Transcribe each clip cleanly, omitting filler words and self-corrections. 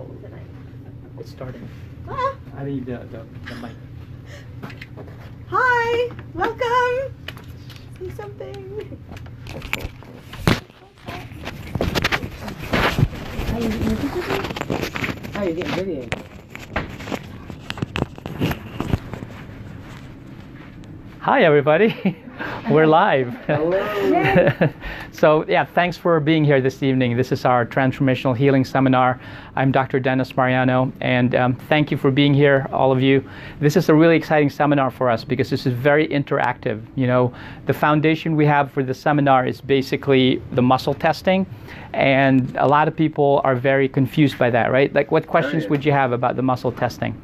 technical tonight. It's starting. Ah. I need the mic. Hi, welcome. See something. How are you getting video? Hi, everybody. We're live. Hello. So, yeah, thanks for being here this evening. This is our Transformational Healing Seminar. I'm Dr. Dennis Mariano, and thank you for being here, all of you. This is a really exciting seminar for us because this is very interactive. You know, the foundation we have for the seminar is basically the muscle testing, and a lot of people are very confused by that, right? Like, what questions would you have about the muscle testing?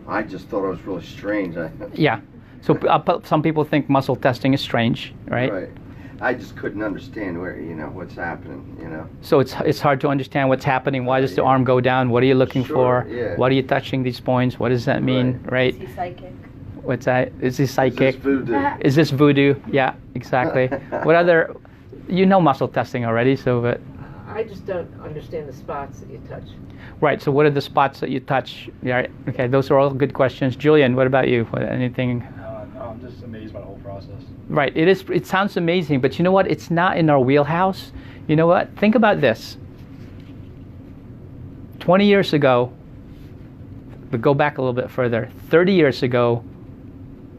I just thought it was really strange. Yeah. So some people think muscle testing is strange, right? Right. I just couldn't understand what's happening, So it's hard to understand what's happening. Why does the arm go down? What are you looking for? Yeah. What are you touching these points? What does that mean, right? Is he psychic? What's that? Is he psychic? Is this voodoo? Is this voodoo? Yeah, exactly. What other, muscle testing already, so but. I just don't understand the spots that you touch. Right, so what are the spots that you touch? Yeah, okay, those are all good questions. Julian, what about you? Anything? I'm just amazed by the whole process. Right, it sounds amazing, but you know what? It's not in our wheelhouse. You know what? Think about this. 20 years ago, but go back a little bit further. 30 years ago,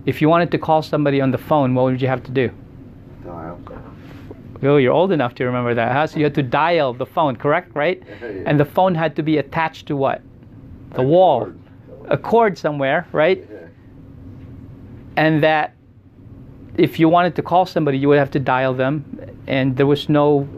if you wanted to call somebody on the phone, what would you have to do? Dial. Oh, you're old enough to remember that, huh? So you had to dial the phone, correct? Right? Yeah. And the phone had to be attached to what? The wall. A cord somewhere, right? Yeah. And that if you wanted to call somebody, you would have to dial them, and there was no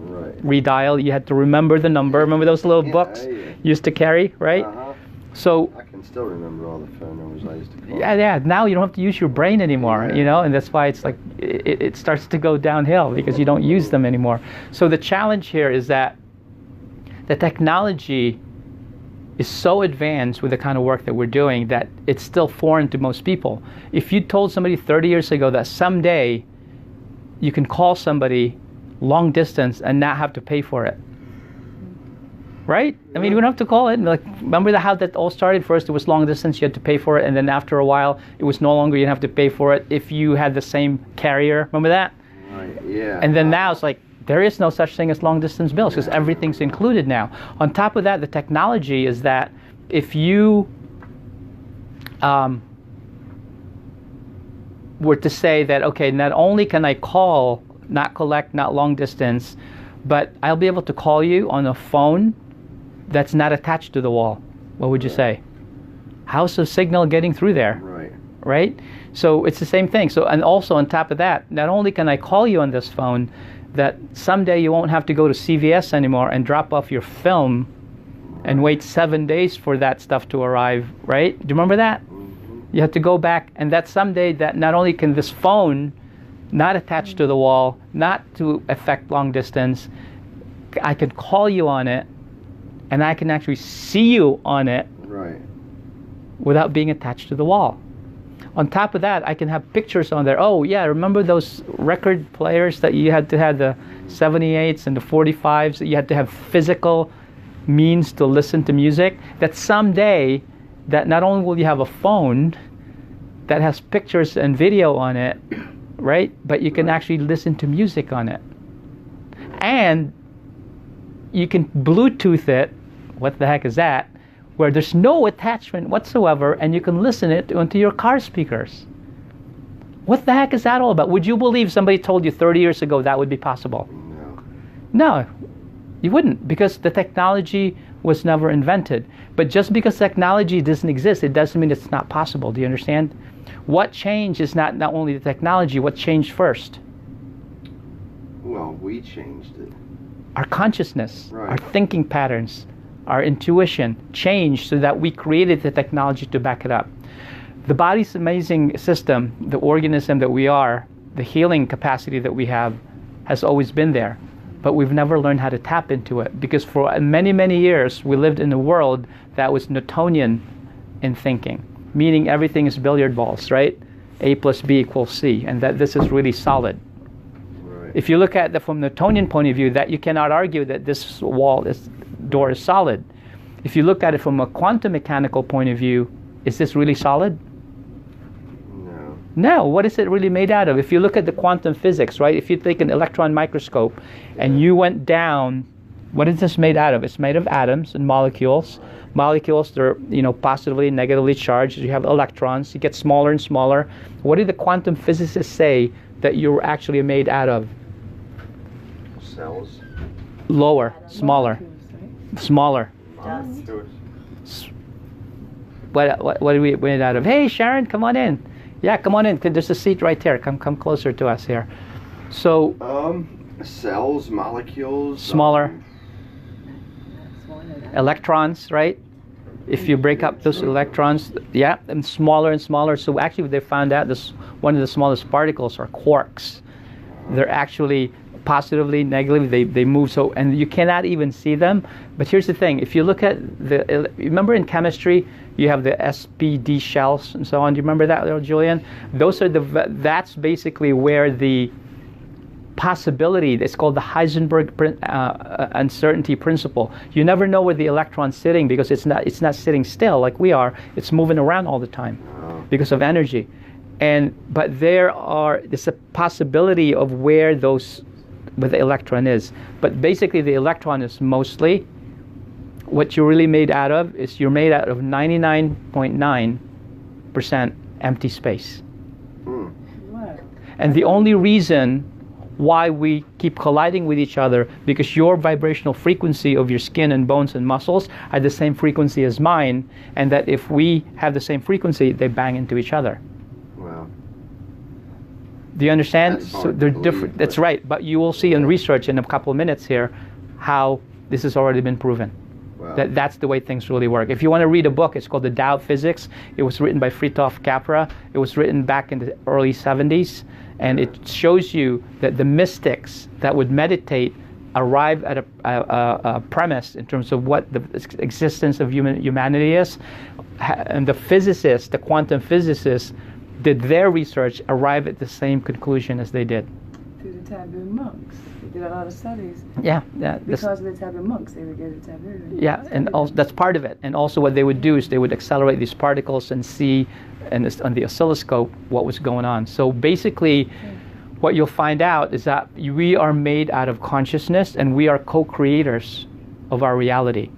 redial. You had to remember the number. Remember those little books you used to carry, right? Uh-huh. So I can still remember all the phone numbers I used to call. yeah. Now you don't have to use your brain anymore, and that's why it's like it starts to go downhill because you don't use them anymore. So the challenge here is that the technology is so advanced with the kind of work that we're doing that it's still foreign to most people. If you told somebody 30 years ago that someday you can call somebody long distance and not have to pay for it, right? I mean, you don't have to call it. Like, remember how that all started? First, it was long distance, you had to pay for it, and then after a while, it was no longer you didn't have to pay for it if you had the same carrier. Remember that? Right. Yeah. And then now it's like, there is no such thing as long-distance bills because everything's included now. On top of that, the technology is that if you were to say that, okay, not only can I call, not collect, not long distance, but I'll be able to call you on a phone that's not attached to the wall, what would you say? How's the signal getting through there? Right? So it's the same thing. So, and also on top of that, not only can I call you on this phone, that someday you won't have to go to CVS anymore and drop off your film and wait 7 days for that stuff to arrive, right? Do you remember that? You have to go back, and that someday that not only can this phone not attach to the wall, not to affect long distance, I can call you on it, and I can actually see you on it without being attached to the wall. On top of that, I can have pictures on there. Oh, yeah, remember those record players that you had to have the 78s and the 45s, that you had to have physical means to listen to music? That someday, that not only will you have a phone that has pictures and video on it, right? But you can actually listen to music on it. And you can Bluetooth it. What the heck is that? Where there's no attachment whatsoever, and you can listen it onto your car speakers. What the heck is that all about? Would you believe somebody told you 30 years ago that would be possible? No, you wouldn't, because the technology was never invented. But just because technology doesn't exist, it doesn't mean it's not possible. Do you understand? What changed is not only the technology, what changed first? Well, we changed it. Our consciousness, our thinking patterns, our intuition changed so that we created the technology to back it up. The body's amazing system, the organism that we are, the healing capacity that we have, has always been there. But we've never learned how to tap into it because for many, many years we lived in a world that was Newtonian in thinking, meaning everything is billiard balls, right? A plus B equals C, and that this is really solid. If you look at it from the Newtonian point of view, that you cannot argue that this door is solid. if you look at it from a quantum mechanical point of view, is this really solid? No. No. What is it really made out of? If you look at the quantum physics, right? If you take an electron microscope and you went down, what is this made out of? It's made of atoms and molecules. Molecules, they're, you know, positively, negatively charged. You have electrons. You get smaller and smaller. What do the quantum physicists say that you're actually made out of? Cells. Lower, smaller, smaller. Molecules. What are we made out of? Hey, Sharon, come on in. Yeah, come on in. There's a seat right there. Come closer to us here. So. Cells, molecules. Smaller. Electrons, right? If you break up those electrons, yeah, and smaller. So actually, they found out this one of the smallest particles are quarks. They're actually positively, negatively, they move so, and you cannot even see them. But here's the thing: if you look at remember in chemistry, you have the SPD shells and so on. Do you remember that, little Julian? Those are that's basically where the possibility, it's called the Heisenberg uncertainty principle. You never know where the electron's sitting because it's not sitting still like we are. It's moving around all the time because of energy. But there's a possibility of where the electron is. But basically the electron is mostly what you're really made out of is you're made out of 99.9% empty space. Wow. And the only reason why we keep colliding with each other because your vibrational frequency of your skin and bones and muscles are the same frequency as mine, and that if we have the same frequency, they bang into each other. Wow. Do you understand? That's So hard they're to different. believe, That's but- right. But you will see in research in a couple of minutes here how this has already been proven. Wow. That's the way things really work. If you want to read a book, it's called The Tao of Physics. It was written by Fritjof Capra. It was written back in the early 70s. And it shows you that the mystics that would meditate arrive at a premise in terms of what the existence of humanity is. And the physicists, the quantum physicists, did their research, arrive at the same conclusion as they did. Through the taboo monks. They did a lot of studies. Yeah. Because of the taboo monks, they would get a taboo. Yeah, and also, that's part of it. And also what they would do is they would accelerate these particles and see on the oscilloscope what was going on. So basically, what you'll find out is that we are made out of consciousness and we are co-creators of our reality.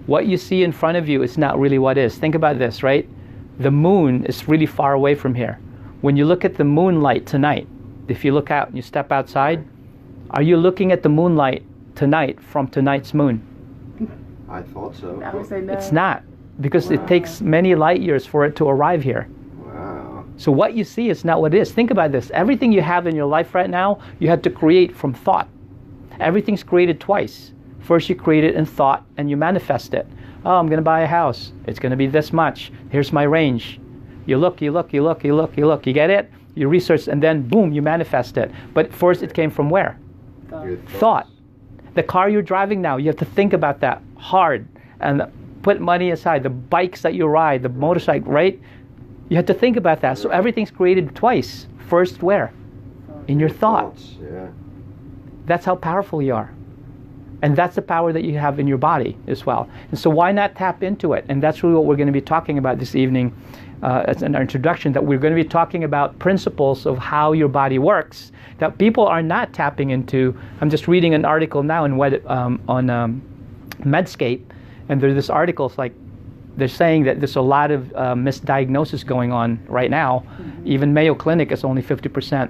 What you see in front of you is not really what is. Think about this, right? The moon is really far away from here. When you look at the moonlight tonight, if you look out and you step outside, are you looking at the moonlight tonight from tonight's moon? I thought so. I would say no. It's not, because it takes many light years for it to arrive here. Wow. So what you see is not what it is. Think about this. Everything you have in your life right now, you had to create from thought. Everything's created twice. First you create it in thought and you manifest it. Oh, I'm going to buy a house. It's going to be this much. Here's my range. You look. You get it? You research, and then boom, you manifest it. But first it came from where? Your Thought. The car you're driving now, you have to think about that hard and put money aside. The bikes that you ride, the motorcycle, right? You have to think about that. So everything's created twice. First where? In your thoughts. Yeah. That's how powerful you are. And that's the power that you have in your body as well. And so why not tap into it? And that's really what we're going to be talking about this evening as an introduction, that we're going to be talking about principles of how your body works that people are not tapping into. I'm just reading an article now on Medscape, and there's this article, it's like they're saying that there's a lot of misdiagnosis going on right now. Mm-hmm. Even Mayo Clinic is only 50%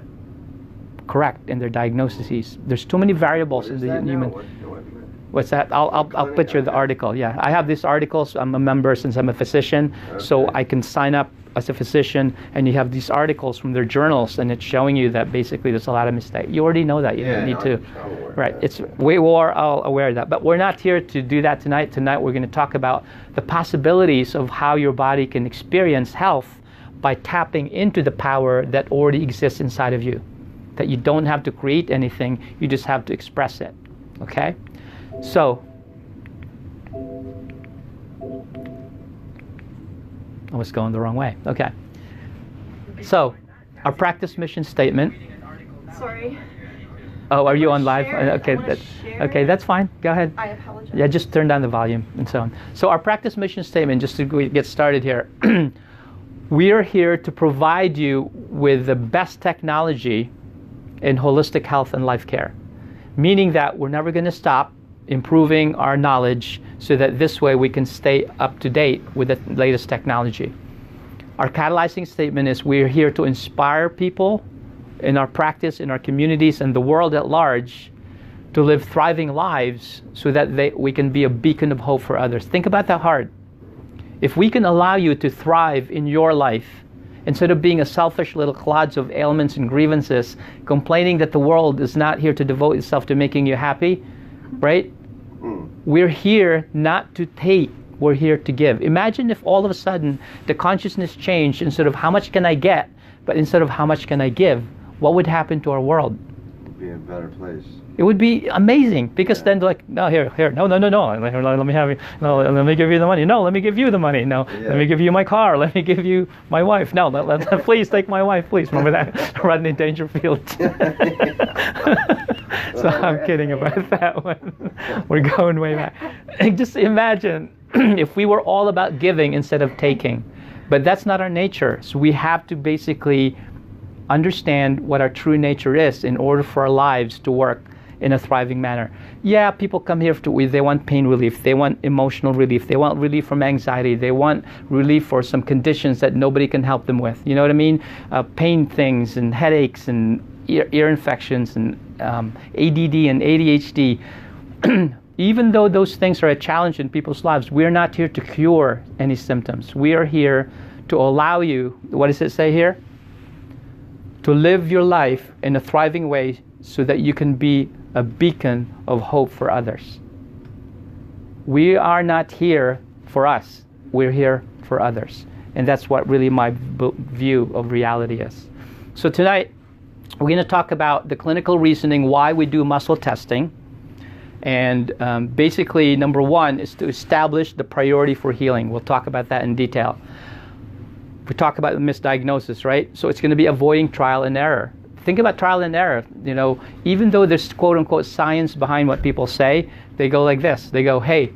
correct in their diagnoses. There's too many variables in the human. What's that? I'll put you the article. Yeah, I have these articles. I'm a member since I'm a physician, so I can sign up as a physician, and you have these articles from their journals, and it's showing you that basically there's a lot of mistakes. You already know that. You don't need to. Right. We are all aware of that, but we're not here to do that tonight. Tonight we're going to talk about the possibilities of how your body can experience health by tapping into the power that already exists inside of you. That you don't have to create anything, you just have to express it. Okay? So, I was going the wrong way. Okay. So, our practice mission statement. Sorry. Oh, are you wanna on live? share- Okay, I wanna share okay, that's fine. Go ahead. I apologize. Yeah, just turn down the volume and so on. So our practice mission statement, just to get started here, we are here to provide you with the best technology in holistic health and life care, meaning that we're never going to stop improving our knowledge so that this way we can stay up to date with the latest technology. Our catalyzing statement is we're here to inspire people in our practice, in our communities, and the world at large to live thriving lives so that we can be a beacon of hope for others. Think about that hard. If we can allow you to thrive in your life, instead of being a selfish little clods of ailments and grievances, complaining that the world is not here to devote itself to making you happy, right? We're here not to take, we're here to give. Imagine if all of a sudden the consciousness changed, instead of how much can I get, but instead of how much can I give, what would happen to our world? It'd be a better place. It would be amazing, because then they're like, no, here, no, let me have you, no, let me give you the money, no, let me give you the money, no, let me give you my car, let me give you my wife, no, please take my wife, please. Remember that Rodney Dangerfield? So I'm kidding about that one. We're going way back. Just imagine if we were all about giving instead of taking, but that's not our nature. So we have to basically understand what our true nature is in order for our lives to work in a thriving manner. Yeah, people come here they want pain relief, they want emotional relief, they want relief from anxiety, they want relief for some conditions that nobody can help them with. You know what I mean? Pain things and headaches and ear infections and ADD and ADHD. Even though those things are a challenge in people's lives, we're not here to cure any symptoms. We are here to allow you, what does it say here? To live your life in a thriving way so that you can be a beacon of hope for others. We are not here for us. We're here for others. And that's what really my view of reality is. So tonight, we're going to talk about the clinical reasoning why we do muscle testing. And basically, number one is to establish the priority for healing. We'll talk about that in detail. We talk about the misdiagnosis, right? So it's going to be avoiding trial and error. Think about trial and error. You know, even though there's quote-unquote science behind what people say, they go like this. They go, hey,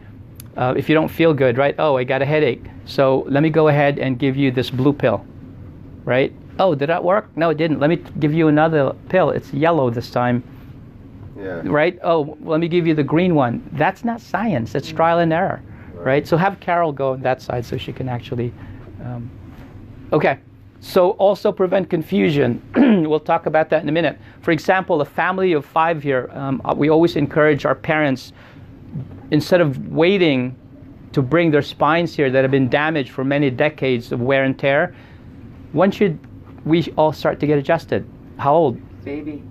if you don't feel good, right? Oh, I got a headache. So let me go ahead and give you this blue pill, right? Oh, did that work? No, it didn't. Let me give you another pill. It's yellow this time. Yeah. Right? Oh, let me give you the green one. That's not science. That's trial and error, right? So have Carol go on that side so she can actually... Okay. So also prevent confusion. We'll talk about that in a minute. For example, a family of 5 here, we always encourage our parents, instead of waiting to bring their spines here that have been damaged for many decades of wear and tear, when should we all start to get adjusted? How old? Baby.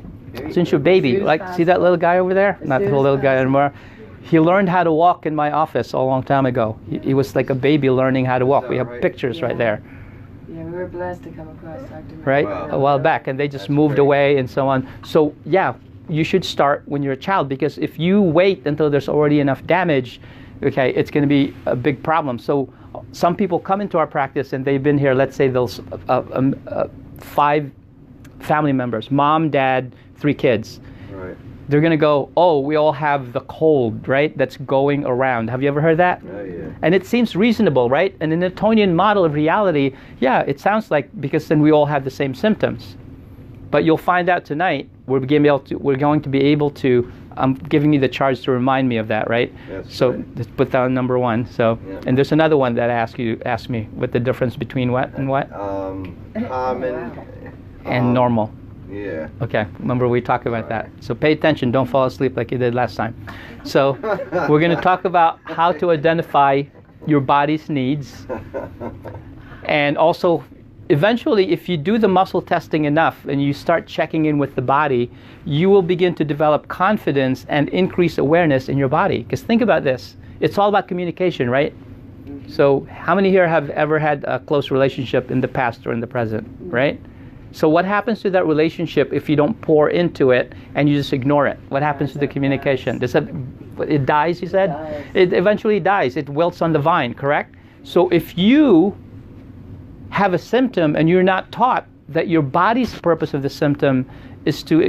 Since you're a baby. Like, see that little guy over there? Not the little guy anymore. He learned how to walk in my office a long time ago. He was like a baby learning how to walk. We have pictures right there. Yeah, we were blessed to come across Dr. Right? Wow. A while back, and they just moved away and so on. So yeah, you should start when you're a child, because if you wait until there's already enough damage, okay, it's going to be a big problem. So some people come into our practice and they've been here, let's say those 5 family members, mom, dad, 3 kids. Right. They're going to go, oh, we all have the cold, right? That's going around. Have you ever heard that? Oh, yeah. And it seems reasonable, right? And in the Newtonian model of reality, yeah, it sounds like, because then we all have the same symptoms. But you'll find out tonight, we're going to be able to, I'm giving you the charge to remind me of that, right? That's so right. just put down number 1. So, Yeah. and there's another one that ask me what the difference between what and what? Common. And normal. Yeah. Okay, remember we talked about that. So pay attention, don't fall asleep like you did last time. So we're going to talk about how to identify your body's needs. And also, eventually, if you do the muscle testing enough and you start checking in with the body, you will begin to develop confidence and increase awareness in your body. Because think about this, it's all about communication, right? So how many here have ever had a close relationship in the past or in the present, right? So what happens to that relationship if you don't pour into it and you just ignore it? What happens to the communication? Does that, it dies, you said? It eventually dies. It wilts on the vine, correct? So if you have a symptom and you're not taught that your body's purpose of the symptom is to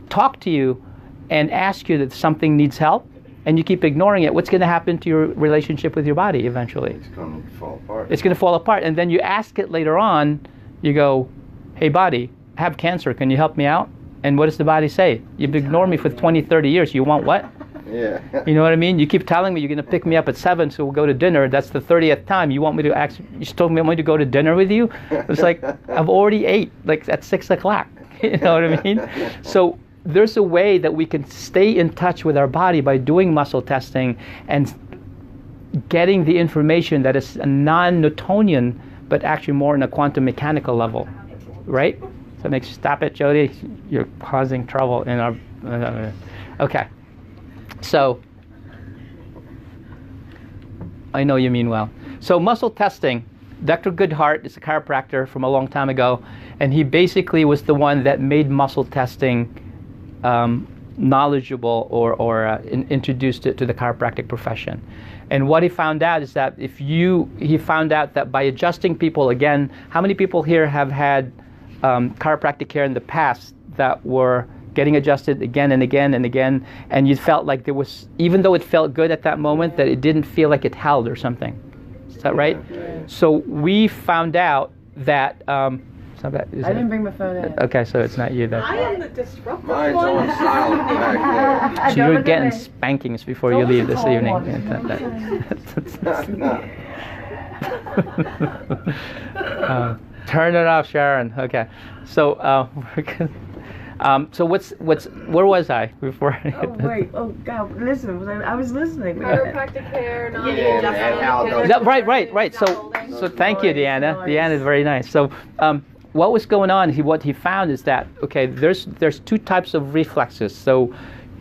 talk to you and ask you that something needs help, and you keep ignoring it, what's going to happen to your relationship with your body eventually? It's going to fall apart. It's going to fall apart. And then you ask it later on, you go, hey, body, I have cancer. Can you help me out? And what does the body say? You've ignored me for 20, 30 years. You want what? Yeah. You know what I mean? You keep telling me you're going to pick me up at 7, so we'll go to dinner. That's the 30th time. You want me to you still want me to go to dinner with you? It's like, I've already ate, like at 6 o'clock. You know what I mean? So there's a way that we can stay in touch with our body by doing muscle testing and getting the information that is a non-Newtonian, but actually more in a quantum mechanical level, right? So it makes you stop it, Jody. You're causing trouble in our... okay. So, I know you mean well. So muscle testing, Dr. Goodhart is a chiropractor from a long time ago, and he basically was the one that made muscle testing knowledgeable or introduced it to the chiropractic profession. And what he found out is that he found out that by adjusting people, again, how many people here have had chiropractic care in the past that were getting adjusted again and again and again, and you felt like there was, even though it felt good at that moment, that it didn't feel like it held or something. Is that right? Yeah. So we found out that I didn't bring my phone in. okay, so it's not you then. I am the disruptive Mine's one. on silent back So you're getting spankings before you leave this evening. Turn it off, Sharon. Okay. So so where was I before? Oh wait! Oh God! Listen, I was listening. Chiropractic care, Right. So thank you, Deanna. Nice. Deanna is very nice. So what was going on? What he found is that there's two types of reflexes. So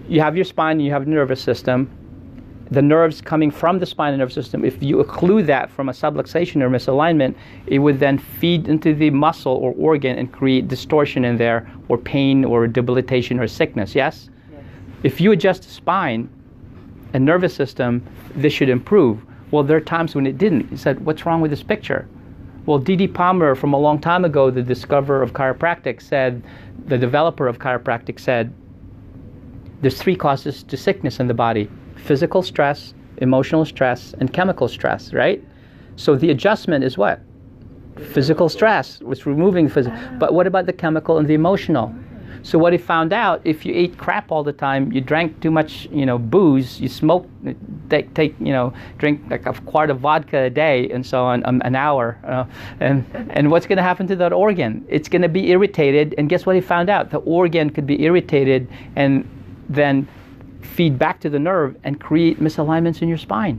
you have your spine, you have the nervous system. The nerves coming from the spine and nervous system, if you occlude that from a subluxation or misalignment, it would then feed into the muscle or organ and create distortion in there, or pain, or debilitation, or sickness, yes? If you adjust the spine and nervous system, this should improve. Well, there are times when it didn't. He said, what's wrong with this picture? Well, D.D. Palmer, from a long time ago, the discoverer of chiropractic, the developer of chiropractic said, there's 3 causes to sickness in the body: physical stress, emotional stress, and chemical stress, right? So the adjustment is what? Physical stress, it's removing physical. But what about the chemical and the emotional? So what he found out, if you ate crap all the time, you drank too much, booze, you smoked, drink like a quart of vodka a day, and so on, an hour, and what's going to happen to that organ? It's going to be irritated, and guess what he found out? The organ could be irritated and then feed back to the nerve and create misalignments in your spine.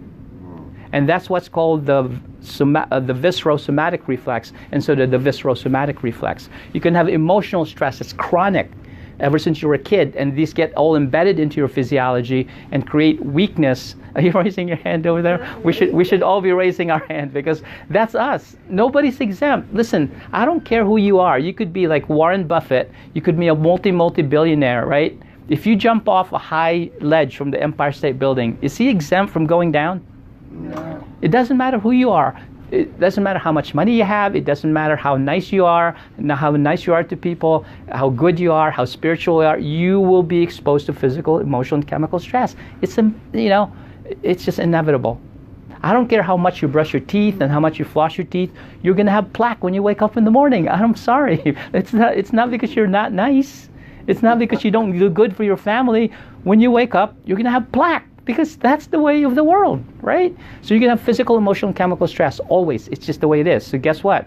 And that's what's called the viscerosomatic reflex, and so the viscerosomatic reflex. You can have emotional stress that's chronic ever since you were a kid, and these get all embedded into your physiology and create weakness. Are you raising your hand over there? We should all be raising our hand, because that's us. Nobody's exempt. Listen, I don't care who you are. You could be like Warren Buffett. You could be a multi-billionaire, right? If you jump off a high ledge from the Empire State Building, is he exempt from going down? No. It doesn't matter who you are. It doesn't matter how much money you have. It doesn't matter how nice you are, how nice you are to people, how good you are, how spiritual you are. You will be exposed to physical, emotional, and chemical stress. It's just inevitable. I don't care how much you brush your teeth and how much you floss your teeth. You're going to have plaque when you wake up in the morning. I'm sorry. It's not because you're not nice. It's not because you don't do good for your family. When you wake up, you're going to have plaque, because that's the way of the world, right? So you're going to have physical, emotional, and chemical stress always. It's just the way it is. So guess what?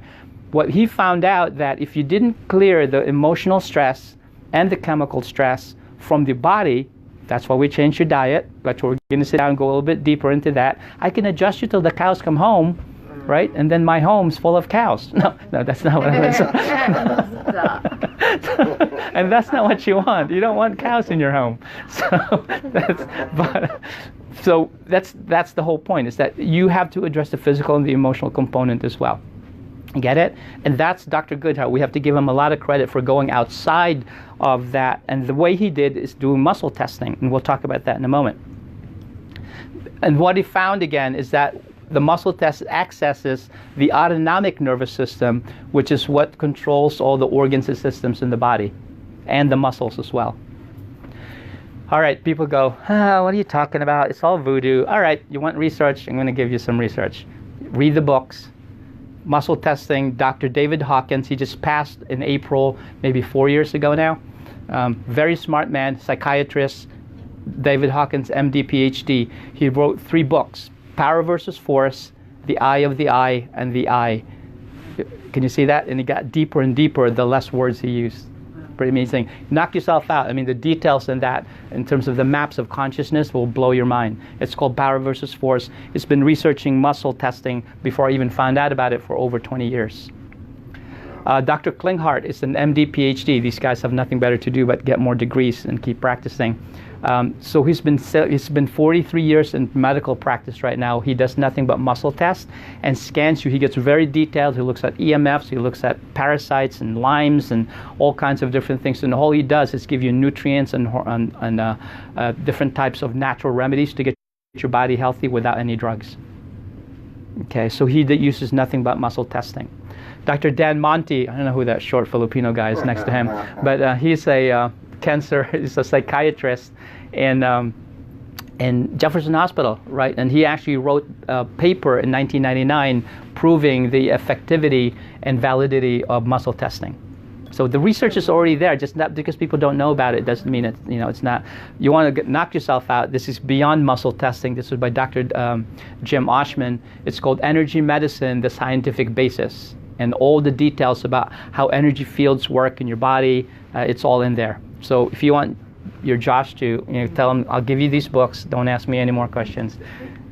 What he found out, that if you didn't clear the emotional stress and the chemical stress from the body, that's why we changed your diet. That's why we're going to sit down and go a little bit deeper into that. I can adjust you till the cows come home, right? And then my home's full of cows. No, that's not what I meant. And that's not what you want. You don't want cows in your home. So that's the whole point, is that you have to address the physical and the emotional component as well. Get it? And that's Dr. Goodhart. We have to give him a lot of credit for going outside of that. And the way he did is doing muscle testing. And we'll talk about that in a moment. And what he found again is that the muscle test accesses the autonomic nervous system, which is what controls all the organs and systems in the body, and the muscles as well. All right, people go, what are you talking about? It's all voodoo. All right, you want research? I'm going to give you some research. Read the books. Muscle testing, Dr. David Hawkins, he just passed in April, maybe 4 years ago now. Very smart man, psychiatrist, David Hawkins, MD, PhD. He wrote 3 books, Power versus Force, The Eye of the Eye, and The Eye. Can you see that? And he got deeper and deeper the less words he used. Pretty amazing. Knock yourself out. I mean, the details in that, in terms of the maps of consciousness, will blow your mind. It's called Power versus Force. It's been researching muscle testing before I even found out about it for over 20 years. Dr. Klinghardt is an MD, PhD. These guys have nothing better to do but get more degrees and keep practicing. So he's been 43 years in medical practice right now. He does nothing but muscle tests and scans you. He gets very detailed. He looks at EMFs. He looks at parasites and limes and all kinds of different things. And all he does is give you nutrients and different types of natural remedies to get your body healthy without any drugs. Okay, so he uses nothing but muscle testing. Dr. Dan Monti, I don't know who that short Filipino guy is next to him, but he's a he's a psychiatrist in Jefferson Hospital, right? And he actually wrote a paper in 1999 proving the effectivity and validity of muscle testing. So the research is already there. Just not because people don't know about it doesn't mean it's not. You want to knock yourself out. This is beyond muscle testing. This was by Dr. Jim Oshman. It's called Energy Medicine: The Scientific Basis, and all the details about how energy fields work in your body. It's all in there. So if you want your Josh to tell him, I'll give you these books. Don't ask me any more questions.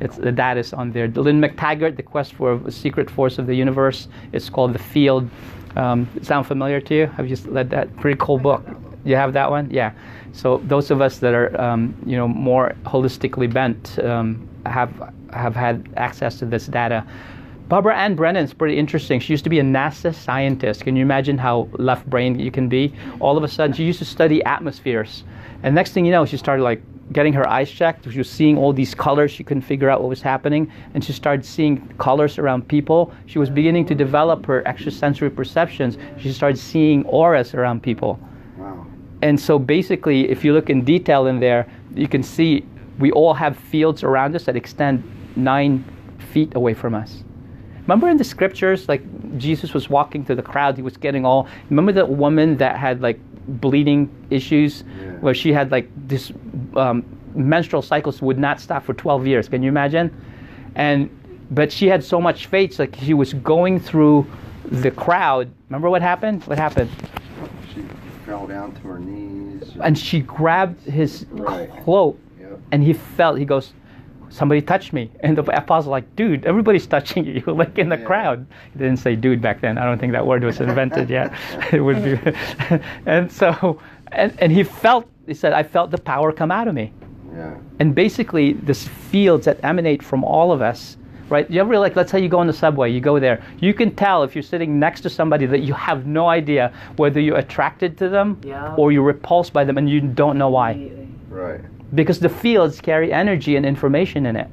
The data's on there. Lynn McTaggart, The Quest for a Secret Force of the Universe. It's called The Field. Sound familiar to you? Have you read that? Pretty cool book. You have that one? Yeah. So those of us that are more holistically bent have had access to this data. Barbara Ann Brennan's pretty interesting. She used to be a NASA scientist. Can you imagine how left-brained you can be? All of a sudden, she used to study atmospheres. And next thing you know, she started getting her eyes checked. She was seeing all these colors. She couldn't figure out what was happening. And she started seeing colors around people. She was beginning to develop her extrasensory perceptions. She started seeing auras around people. Wow. And so basically, if you look in detail in there, you can see we all have fields around us that extend 9 feet away from us. Remember in the scriptures, Jesus was walking through the crowd, he was getting all... Remember that woman that had bleeding issues, where she had this menstrual cycles would not stop for 12 years. Can you imagine? But she had so much faith, she was going through the crowd. Remember what happened? What happened? She fell down to her knees. And she grabbed his cloak, and he goes, somebody touched me. And the apostle dude, everybody's touching you, in the crowd. He didn't say dude back then. I don't think that word was invented yet. It would be. And so, and he said, I felt the power come out of me. Yeah. And basically, this fields that emanate from all of us, right? You ever let's say you go on the subway, you go there. You can tell if you're sitting next to somebody that you have no idea whether you're attracted to them or you're repulsed by them, and you don't know why. Right. Because the fields carry energy and information in it.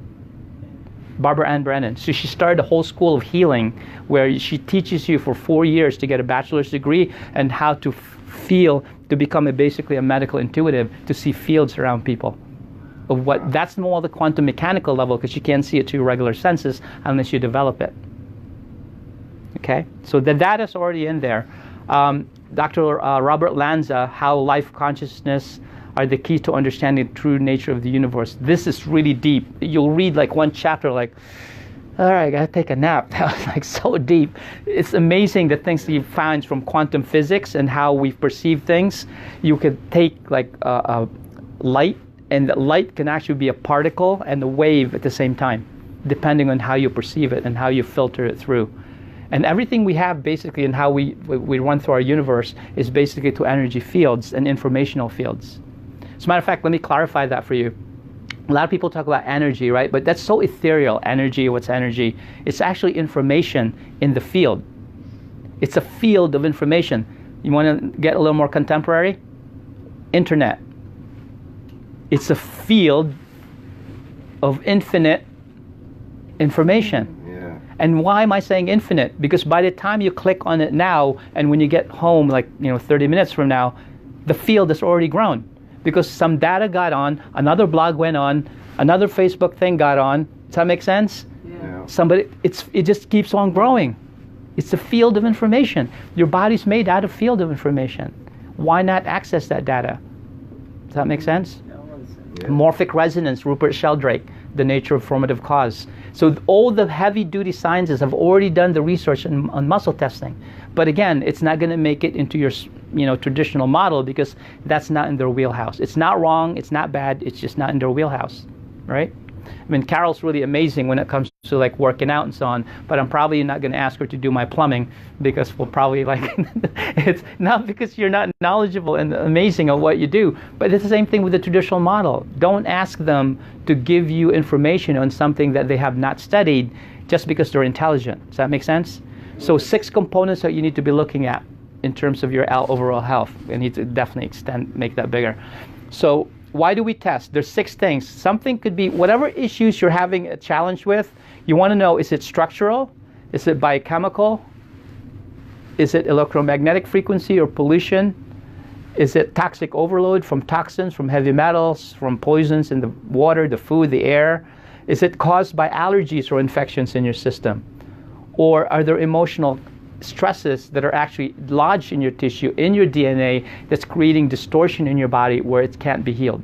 Barbara Ann Brennan. So she started a whole school of healing where she teaches you for 4 years to get a bachelor's degree and how to feel, to become basically a medical intuitive, to see fields around people. That's more the quantum mechanical level, because you can't see it to your regular senses unless you develop it. Okay? So the data's already in there. Dr. Robert Lanza, How Life Consciousness are the key to understanding the true nature of the universe. This is really deep. You'll read one chapter all right, I gotta take a nap. That was so deep. It's amazing the things that he finds from quantum physics and how we perceive things. You could take a light, and the light can actually be a particle and a wave at the same time, depending on how you perceive it and how you filter it through. And everything we have basically and how we run through our universe is basically to energy fields and informational fields. As a matter of fact, let me clarify that for you. A lot of people talk about energy, right? But that's so ethereal. Energy, what's energy? It's actually information in the field. It's a field of information. You want to get a little more contemporary? Internet. It's a field of infinite information. Yeah. And why am I saying infinite? Because by the time you click on it now, and when you get home 30 minutes from now, the field has already grown. because some data got on, another blog went on, another Facebook thing got on. Does that make sense? Yeah. It just keeps on growing. It's a field of information. Your body's made out of field of information. Why not access that data? Does that make sense? Yeah. Morphic resonance, Rupert Sheldrake, The Nature of Formative Cause. So all the heavy-duty sciences have already done the research on muscle testing. But again, it's not going to make it into your traditional model because that's not in their wheelhouse. It's not wrong, it's not bad, it's just not in their wheelhouse, right? I mean, Carol's really amazing when it comes to like working out and so on, but I'm probably not going to ask her to do my plumbing because we'll probably it's not because you're not knowledgeable and amazing at what you do, but it's the same thing with the traditional model. Don't ask them to give you information on something that they have not studied just because they're intelligent. Does that make sense? So 6 components that you need to be looking at in terms of your overall health. You need to definitely make that bigger. So why do we test? There's 6 things. Something could be whatever issues you're having a challenge with. You want to know, is it structural? Is it biochemical? Is it electromagnetic frequency or pollution? Is it toxic overload from toxins, from heavy metals, from poisons in the water, the food, the air? Is it caused by allergies or infections in your system? Or are there emotional stresses that are actually lodged in your tissue, in your DNA, that's creating distortion in your body where it can't be healed?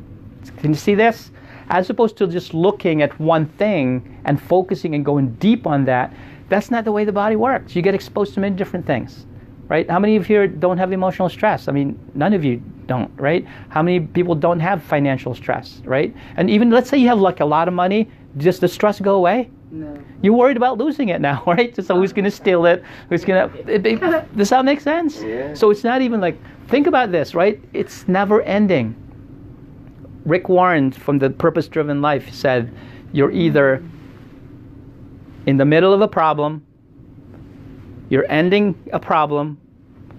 Can you see this? As opposed to just looking at one thing and focusing and going deep on that, that's not the way the body works. You get exposed to many different things, right? How many of you here don't have emotional stress? I mean, none of you don't, right? How many people don't have financial stress, right? And even let's say you have like a lot of money, does the stress go away? No. You're worried about losing it now, right? So who's going to steal it? Who's going to... Does that make sense? Yeah. So it's not even like... Think about this, right? It's never ending. Rick Warren from the Purpose Driven Life said, you're either in the middle of a problem, you're ending a problem,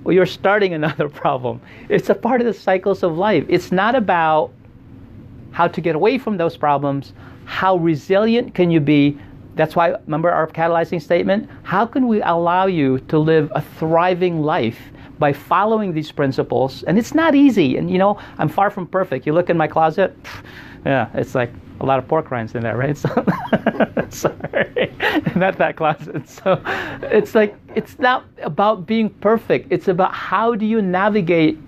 or you're starting another problem. It's a part of the cycles of life. It's not about how to get away from those problems. How resilient can you be? That's why, remember our catalyzing statement? How can we allow you to live a thriving life by following these principles? And it's not easy. And I'm far from perfect. You look in my closet, yeah, it's like a lot of pork rinds in there, right? So, sorry, not that closet. So it's like, it's not about being perfect. It's about how do you navigate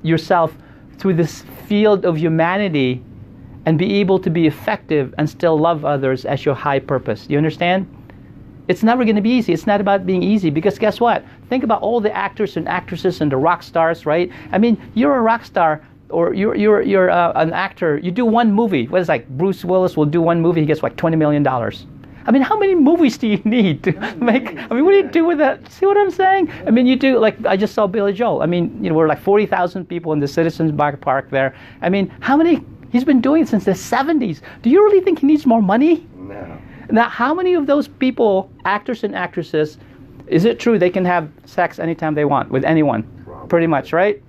yourself through this field of humanity and be able to be effective and still love others as your high purpose. You understand? It's never going to be easy. It's not about being easy because guess what? Think about all the actors and actresses and the rock stars, right? I mean, you're a rock star or you're an actor. You do one movie. What is like Bruce Willis will do one movie. He gets like $20 million. I mean, how many movies do you need to make? I mean, what do you do with that? See what I'm saying? I mean, you do, like, I just saw Billy Joel. I mean, we're like 40,000 people in the Citizens Park there. I mean, how many? He's been doing it since the 70s. Do you really think he needs more money? No. Now, how many of those people, actors and actresses, is it true they can have sex anytime they want with anyone? Probably. Pretty much, right?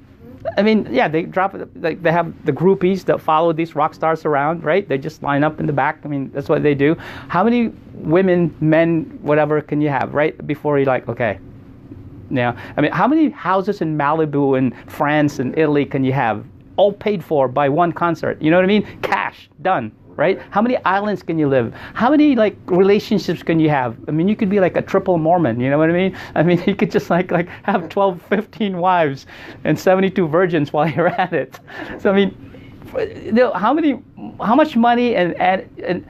I mean, yeah, they drop it. Like they have the groupies that follow these rock stars around, right? They just line up in the back. I mean, that's what they do. How many women, men, whatever, can you have, right? Before you're like, okay. Now, I mean, how many houses in Malibu and France and Italy can you have? All paid for by one concert. You know what I mean? Cash, done, right? How many islands can you live? How many like relationships can you have? I mean, you could be like a triple Mormon, you know what I mean? I mean, you could just like have 12, 15 wives and 72 virgins while you're at it. So I mean, how much money and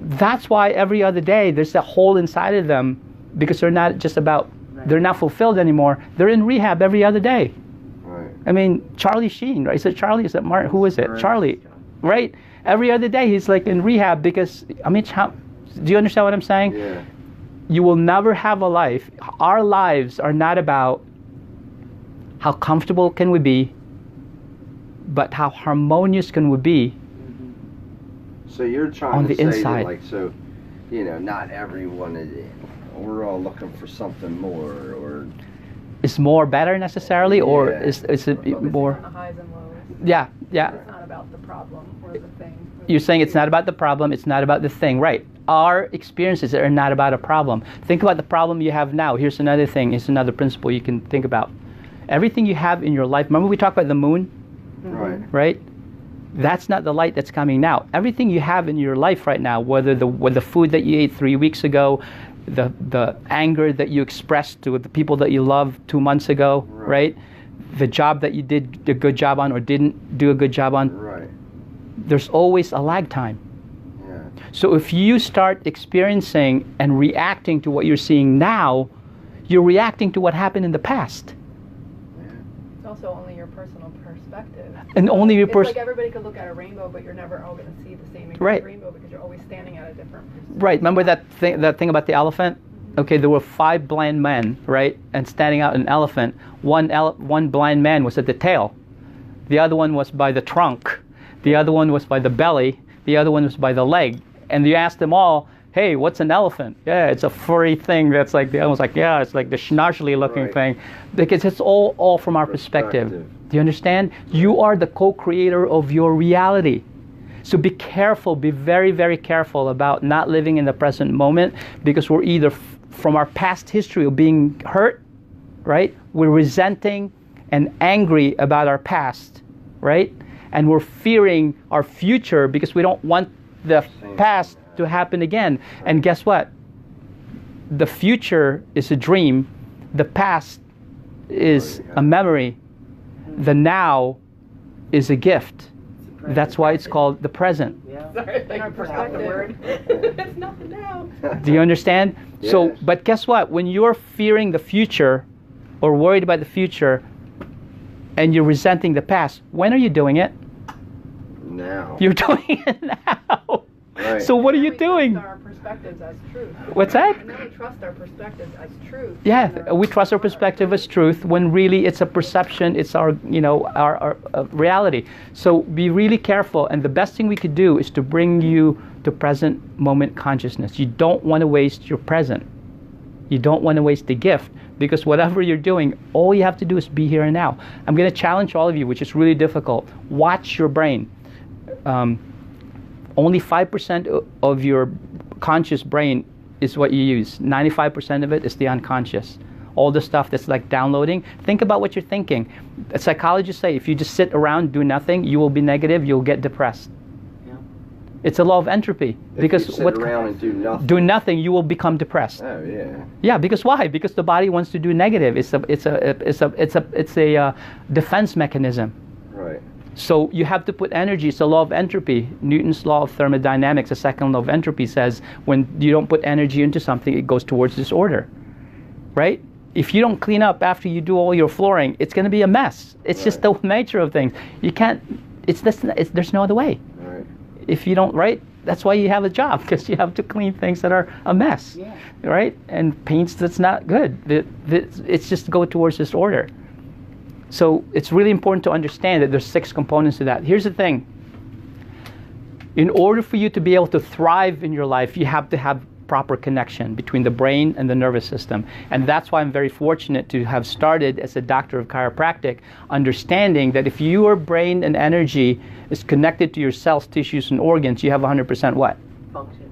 that's why every other day there's a hole inside of them because they're not just about, they're not fulfilled anymore. They're in rehab every other day. I mean, Charlie Sheen, right? Is it Charlie? Is it Martin? Who is it? Charlie, right? Every other day he's like in rehab because, I mean, do you understand what I'm saying? Yeah. You will never have a life. Our lives are not about how comfortable can we be, but how harmonious can we be. So you're trying on to the say inside. that, like, so, not everyone is, we're all looking for something more, or... Is more better necessarily, or Yeah. is it Focusing more? on the highs and lows. Yeah. It's not about the problem or the thing. You're saying it's not about the problem, it's not about the thing, right? Our experiences are not about a problem. Think about the problem you have now. Here's another thing, here's another principle you can think about. Everything you have in your life, remember we talked about the moon? Right. Right? That's not the light that's coming now. Everything you have in your life right now, whether the food that you ate 3 weeks ago, the anger that you expressed to the people that you love 2 months ago, right? The job that you did a good job on or didn't do a good job on, Right. there's always a lag time. Yeah. So if you start experiencing and reacting to what you're seeing now, you're reacting to what happened in the past. It's also only your personal perspective. And only your It's like everybody could look at a rainbow, but you're never all going to see the same exact Right. rainbow because you're always standing at a different perspective. Right. Remember that thing about the elephant? Okay, there were 5 blind men, right? And standing out an elephant, one blind man was at the tail. The other one was by the trunk. The other one was by the belly. The other one was by the leg. And you asked them all, hey, what's an elephant? Yeah, it's a furry thing that's like, the other one's like, yeah, it's like the schnarchly looking Right. thing. Because it's all from our perspective. Do you understand? You are the co-creator of your reality. So be careful, be very, very careful about not living in the present moment, because we're either from our past history of being hurt, right? We're resenting and angry about our past, right? And we're fearing our future because we don't want the past to happen again. And guess what? The future is a dream. The past is a memory. The now is a gift. That's why it's called the present. Sorry, thank you for that word. It's nothing now. Do you understand? Yes. So, but guess what? When you're fearing the future or worried about the future and you're resenting the past, when are you doing it? Now. You're doing it now. Right. So what are And you then we doing? trust our perspectives as truth. What's that? And then we trust our perspectives as truth. Yeah, we trust our perspective as truth when really it's a perception. It's our reality. So be really careful. And the best thing we could do is to bring you to present moment consciousness. You don't want to waste your present. You don't want to waste the gift, because whatever you're doing, all you have to do is be here and now. I'm going to challenge all of you, which is really difficult. Watch your brain. Only 5% of your conscious brain is what you use. 95% of it is the unconscious. All the stuff that's like downloading. Think about what you're thinking. Psychologists say if you just sit around, do nothing, you will be negative, you'll get depressed. Yeah. It's a law of entropy. If because you sit around and do nothing, you will become depressed. Oh yeah. Yeah, because why? Because the body wants to do negative. It's a defense mechanism. Right. So you have to put energy. It's the law of entropy. Newton's law of thermodynamics, the second law of entropy, says when you don't put energy into something, it goes towards disorder. Right? If you don't clean up after you do all your flooring, it's going to be a mess. It's just the nature of things. You can't. There's no other way. Right. If you don't, right? That's why you have a job, because you have to clean things that are a mess. Yeah. Right? And paints that's not good. It's just go towards disorder. So it's really important to understand that there's 6 components to that. Here's the thing. In order for you to be able to thrive in your life, you have to have proper connection between the brain and the nervous system. And that's why I'm very fortunate to have started as a doctor of chiropractic, understanding that if your brain and energy is connected to your cells, tissues, and organs, you have 100% what? Function.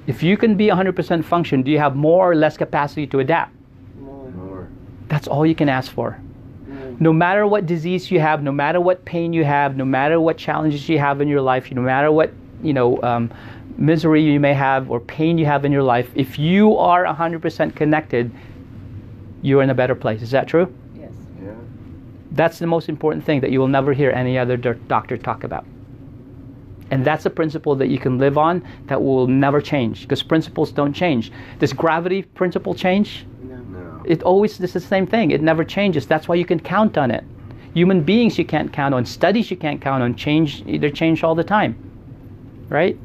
If you can be 100% function, do you have more or less capacity to adapt? More. That's all you can ask for. No matter what disease you have, no matter what pain you have, no matter what challenges you have in your life, no matter what misery you may have or pain you have in your life, if you are 100% connected, you're in a better place. Is that true? Yes. Yeah. That's the most important thing that you will never hear any other doctor talk about. And that's a principle that you can live on that will never change, because principles don't change. Does gravity principle change? It always is the same thing. It never changes. That's why you can count on it. Human beings you can't count on. Studies you can't count on. They change all the time. Right?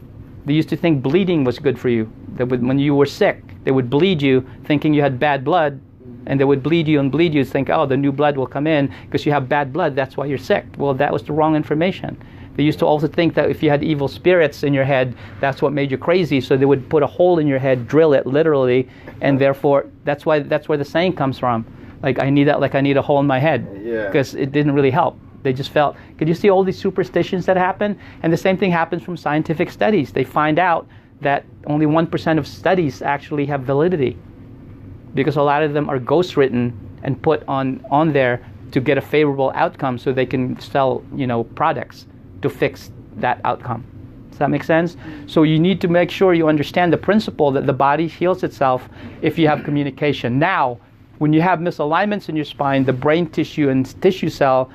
They used to think bleeding was good for you. When you were sick, they would bleed you thinking you had bad blood, and they would bleed you, think, oh, the new blood will come in because you have bad blood, that's why you're sick. Well, that was the wrong information. They used to also think that if you had evil spirits in your head, that's what made you crazy. So they would put a hole in your head, drill it literally, and therefore that's where the saying comes from. Like I need a hole in my head, because it didn't really help. They just felt. Could you see all these superstitions that happen? And the same thing happens from scientific studies. They find out that only 1% of studies actually have validity, because a lot of them are ghostwritten and put on there to get a favorable outcome so they can sell, products to fix that outcome. Does that make sense? So you need to make sure you understand the principle that the body heals itself if you have communication. Now, when you have misalignments in your spine, the brain tissue and tissue cell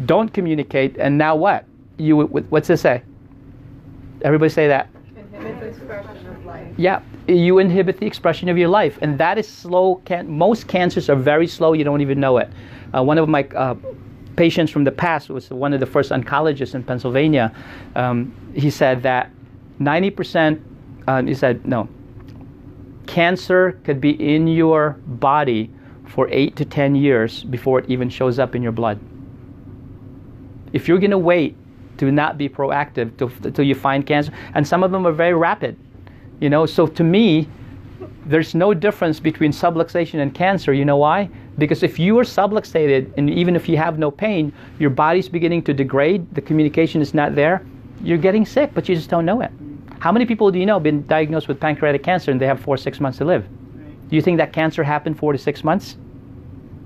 don't communicate, and now what? What's this say? Everybody say that. Inhibit the expression of life. Yeah, you inhibit the expression of your life, and that is slow. Most cancers are very slow. You don't even know it. One of my patients from the past was one of the first oncologists in Pennsylvania. He said that 90%. He said no. Cancer could be in your body for 8 to 10 years before it even shows up in your blood. If you're going to wait to not be proactive till you find cancer, and some of them are very rapid, so to me, there's no difference between subluxation and cancer. You know why? Because if you are subluxated, and even if you have no pain, your body's beginning to degrade, the communication is not there, you're getting sick, but you just don't know it. How many people do you know have been diagnosed with pancreatic cancer and they have 4 or 6 months to live? Do you think that cancer happened 4 to 6 months?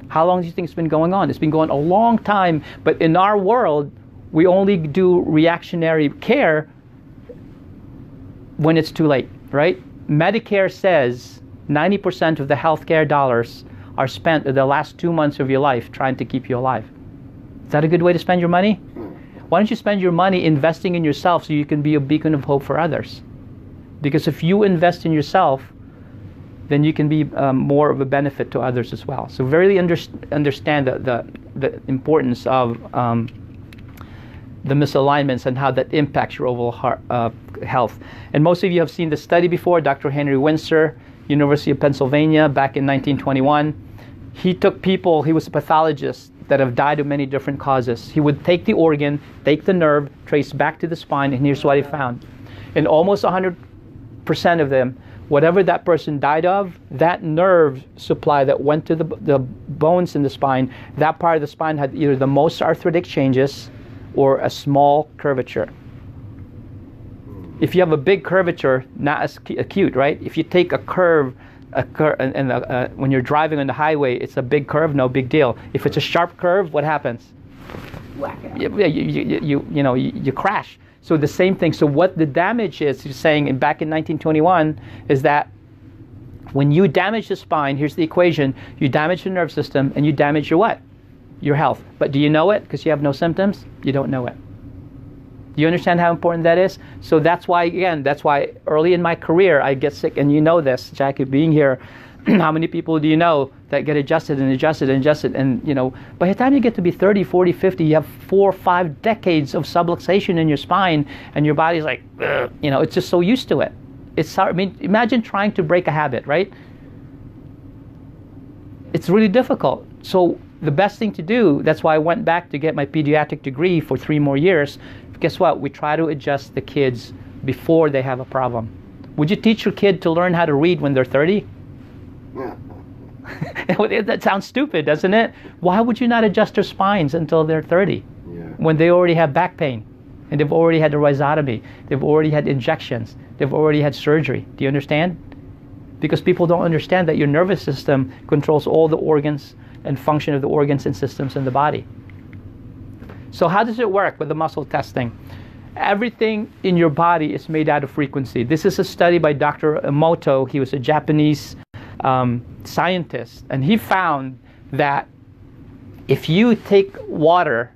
How long do you think it's been going on? It's been going a long time, but in our world, we only do reactionary care when it's too late, right? Medicare says 90% of the healthcare dollars are spent in the last 2 months of your life trying to keep you alive. Is that a good way to spend your money? Why don't you spend your money investing in yourself so you can be a beacon of hope for others? Because if you invest in yourself, then you can be more of a benefit to others as well. So really understand the importance of the misalignments and how that impacts your overall health. And most of you have seen the study before. Dr. Henry Windsor, University of Pennsylvania, back in 1921. He took people, he was a pathologist, that have died of many different causes. He would take the organ, take the nerve, trace back to the spine, and here's what he found. In almost 100% of them, whatever that person died of, that nerve supply that went to the bones in the spine, that part of the spine had either the most arthritic changes or a small curvature. If you have a big curvature, not as acute, right? If you take a curve, and when you're driving on the highway, it's a big curve, no big deal. If it's a sharp curve, what happens? Whack out. You crash. So the same thing. So what the damage is, he's saying back in 1921, is that when you damage the spine, here's the equation, you damage the nerve system and you damage your what? Your health. But do you know it? Because you have no symptoms? You don't know it. Do you understand how important that is? So that's why early in my career I get sick, and you know this, Jackie, being here, how many people do you know that get adjusted, and by the time you get to be 30, 40, 50, you have 4 or 5 decades of subluxation in your spine, and your body's like, it's just so used to it. It's hard. I mean, imagine trying to break a habit, right? It's really difficult. So the best thing to do, that's why I went back to get my pediatric degree for 3 more years. Guess what? We try to adjust the kids before they have a problem. Would you teach your kid to learn how to read when they're 30? Yeah. That sounds stupid, doesn't it? Why would you not adjust their spines until they're 30? Yeah. When they already have back pain, and they've already had the rhizotomy, they've already had injections, they've already had surgery. Do you understand? Because people don't understand that your nervous system controls all the organs and function of the organs and systems in the body. So how does it work with the muscle testing? Everything in your body is made out of frequency. This is a study by Dr. Emoto. He was a Japanese scientist, and he found that if you take water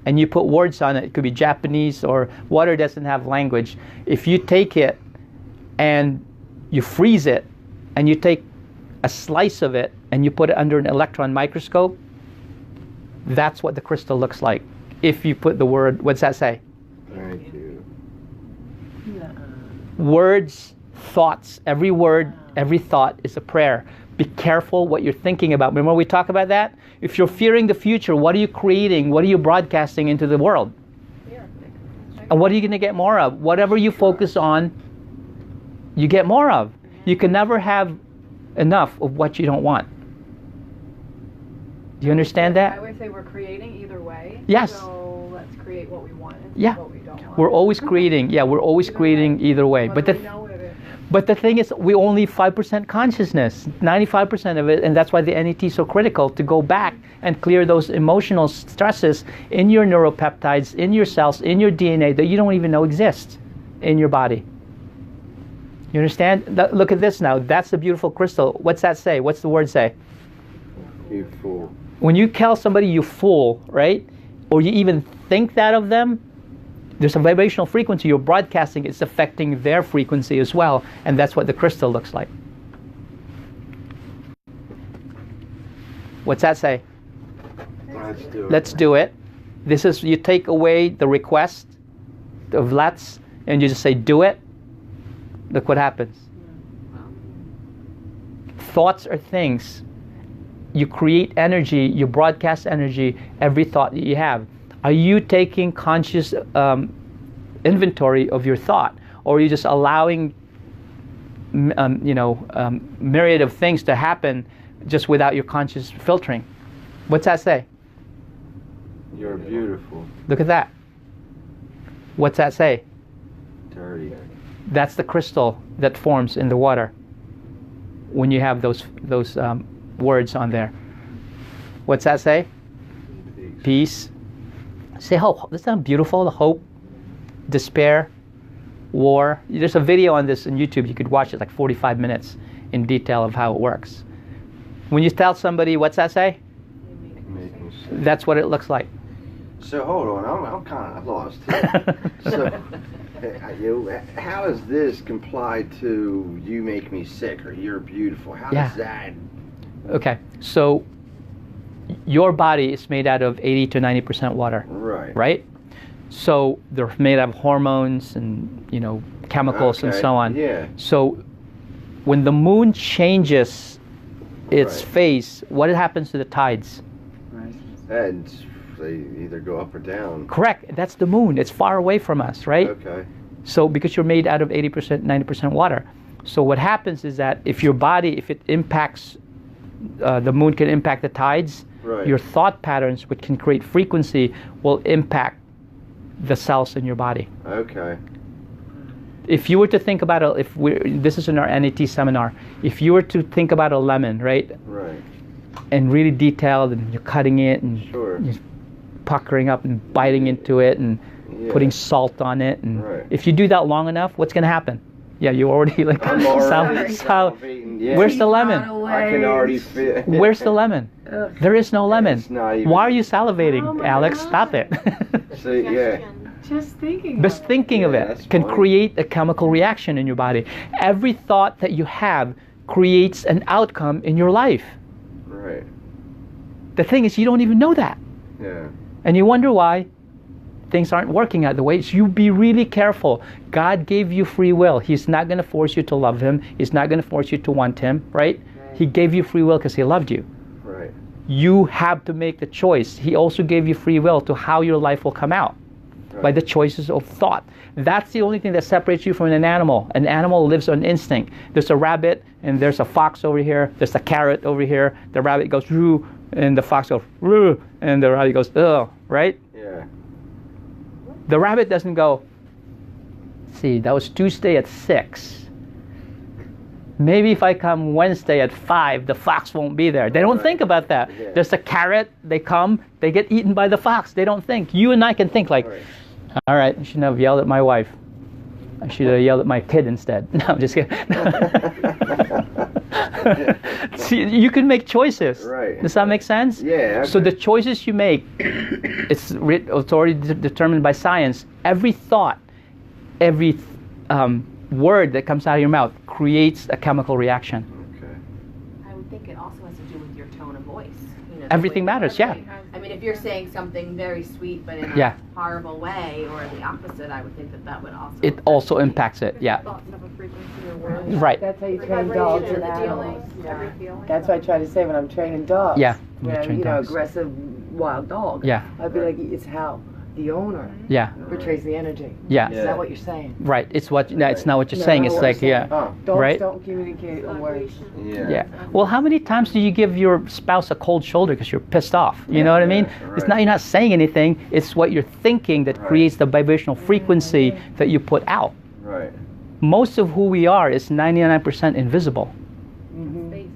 and you put words on it, it could be Japanese, or water doesn't have language. If you take it and you freeze it and you take a slice of it and you put it under an electron microscope, that's what the crystal looks like. If you put the word, what's that say? Thank you. Words, thoughts, every word, every thought is a prayer. Be careful what you're thinking about. Remember we talk about that? If you're fearing the future, what are you creating? What are you broadcasting into the world? Fear. And what are you going to get more of? Whatever you focus on, you get more of. You can never have enough of what you don't want. Do you understand that? I would say we're creating either way. Yes. So let's create what we want and Yeah. what we don't want. We're always creating. Yeah, we're always creating either way. Whether But we know it or But the thing is, we only 5% consciousness, 95% of it, and that's why the NET is so critical, to go back and clear those emotional stresses in your neuropeptides, in your cells, in your DNA that you don't even know exist in your body. You understand? Look at this now. That's the beautiful crystal. What's that say? What's the word say? You fool. When you tell somebody you fool, right? Or you even think that of them, there's a vibrational frequency you're broadcasting. It's affecting their frequency as well. And that's what the crystal looks like. What's that say? Let's do it. Let's do it. This is, you take away the request of let's, and you just say do it. Look what happens. Thoughts are things. You create energy, you broadcast energy, every thought that you have. Are you taking conscious inventory of your thought? Or are you just allowing myriad of things to happen just without your conscious filtering? What's that say? You're beautiful. Look at that. What's that say? Dirty. That's the crystal that forms in the water when you have those words on there. What's that say? Peace. Say hope. Doesn't that sound beautiful? The hope, despair, war. There's a video on this on YouTube. You could watch it, like 45 minutes in detail of how it works. When you tell somebody, what's that say? That's what it looks like. So hold on, I'm kind of lost here. So, how does this comply to you make me sick or you're beautiful? How does that? Okay, so your body is made out of 80 to 90% water. Right. Right? So they're made out of hormones and chemicals and so on. Yeah. So when the moon changes its phase, what happens to the tides? And they either go up or down. Correct. That's the moon. It's far away from us, right? Okay. So because you're made out of 80%, 90% water. So what happens is that if your body, if it impacts, the moon can impact the tides, your thought patterns, which can create frequency, will impact the cells in your body. Okay. If you were to think about this is in our NET seminar, if you were to think about a lemon, right? Right. And really detailed, and you're cutting it and you're puckering up and biting into it and putting salt on it, and if you do that long enough, what's going to happen? Yeah, you already where's the lemon? I can already feel. Where's the lemon? There is no lemon. Why are you salivating, Alex? Stop it. Just thinking. Just thinking of it can create a chemical reaction in your body. Every thought that you have creates an outcome in your life. Right. The thing is, you don't even know that. Yeah. And you wonder why things aren't working out the way. So you be really careful. God gave you free will. He's not going to force you to love Him. He's not going to force you to want Him, right? He gave you free will because He loved you. Right. You have to make the choice. He also gave you free will to how your life will come out by the choices of thought. That's the only thing that separates you from an animal. An animal lives on instinct. There's a rabbit and there's a fox over here. There's a carrot over here. The rabbit goes, roo, and the fox goes, roo, and the rabbit goes, ugh, right? Yeah. The rabbit doesn't go, see, that was Tuesday at 6. Maybe if I come Wednesday at 5, the fox won't be there. They don't think about that. Yeah. There's a carrot, they come, they get eaten by the fox. They don't think. You and I can think like, all right, I shouldn't have yelled at my wife. I should have yelled at my kid instead. No, I'm just kidding. See, you can make choices. Right. Does that make sense? Yeah. Okay. So the choices you make, it's already determined by science. Every thought, every word that comes out of your mouth creates a chemical reaction. Okay. I would think it also has to do with your tone of voice. Everything matters, yeah. I mean, if you're saying something very sweet but in a horrible way, or the opposite, I would think that would also. It also impacts it, yeah. Thoughts have a frequency or words. Right. That's how you train dogs and animals. Every feeling. That's what I try to say when I'm training dogs. Yeah. When Dogs. aggressive wild dog. Yeah. I'd be like, it's how the owner portrays the energy. Yeah. Is that what you're saying? Right. It's what. No, it's not what you're saying. It's like, Dogs right. don't communicate in words. Yeah. Well, how many times do you give your spouse a cold shoulder because you're pissed off? You know what I mean? It's not, you're not saying anything. It's what you're thinking that creates the vibrational frequency that you put out. Right. most of who we are is 99% invisible. Space.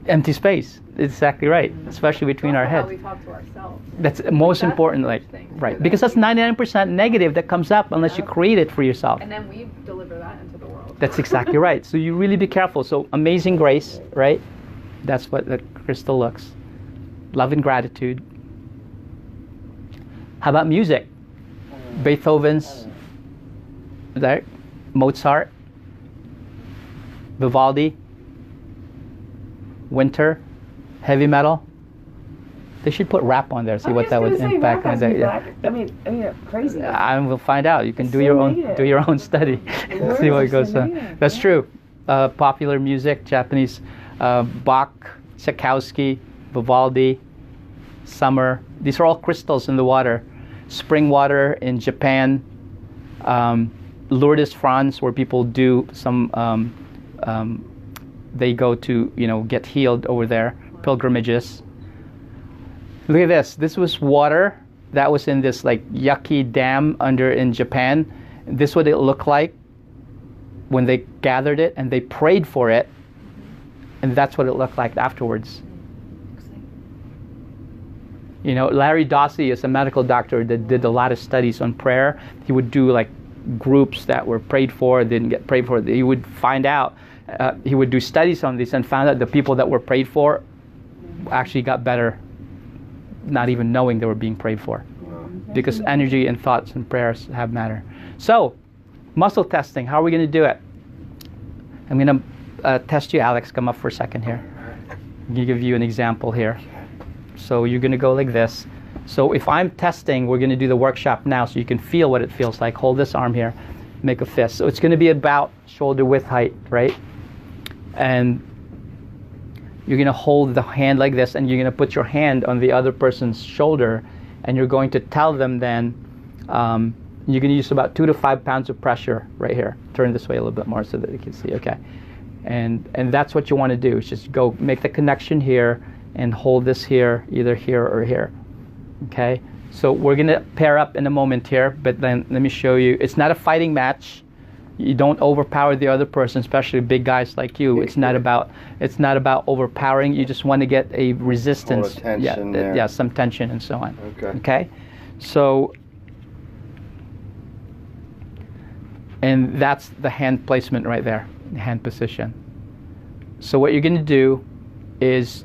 Empty space. Exactly right. Especially between our heads. How we talk to ourselves. That's most important, like, right? Because that's 99% negative that comes up unless you create it for yourself. And then we deliver that into the world. That's exactly right. So you really be careful. So amazing grace, right? That's what the crystal looks. Love and gratitude. How about music? Beethoven's, there, Mozart, Vivaldi, Winter, heavy metal. They should put rap on there. See what that would impact on that. Yeah. I mean, crazy. I will find out. You can do your own study. See what goes on. That's true. Popular music, Japanese, Bach, Tchaikovsky, Vivaldi, summer. These are all crystals in the water. Spring water in Japan, Lourdes, France, where people do some. They go to get healed over there. Pilgrimages. Look at this. This was water that was in this like yucky dam in Japan. This is what it looked like when they gathered it and they prayed for it, and that's what it looked like afterwards. Larry Dossey is a medical doctor that did a lot of studies on prayer. He would do like groups that were prayed for, didn't get prayed for. He would find out, he would do studies on this and found out the people that were prayed for actually got better, not even knowing they were being prayed for. Because energy and thoughts and prayers have matter. So, muscle testing, how are we going to do it? I'm going to test you, Alex. Come up for a second here. I'm going to give you an example here. So you're going to go like this. So if I'm testing, we're going to do the workshop now so you can feel what it feels like. Hold this arm here. Make a fist. So it's going to be about shoulder width height, right? And you're going to hold the hand like this, and you're going to put your hand on the other person's shoulder, and you're going to tell them then, you're going to use about 2 to 5 pounds of pressure right here. Turn this way a little bit more so that you can see, okay? And that's what you want to do, is just go make the connection here, and hold this here, either here or here, okay? So we're going to pair up in a moment here, but then let me show you. It's not a fighting match. You don't overpower the other person, especially big guys like you. It's not about overpowering. You just want to get a resistance. Yeah, some tension and so on. Okay? So, and that's the hand placement right there, hand position. So what you're going to do is,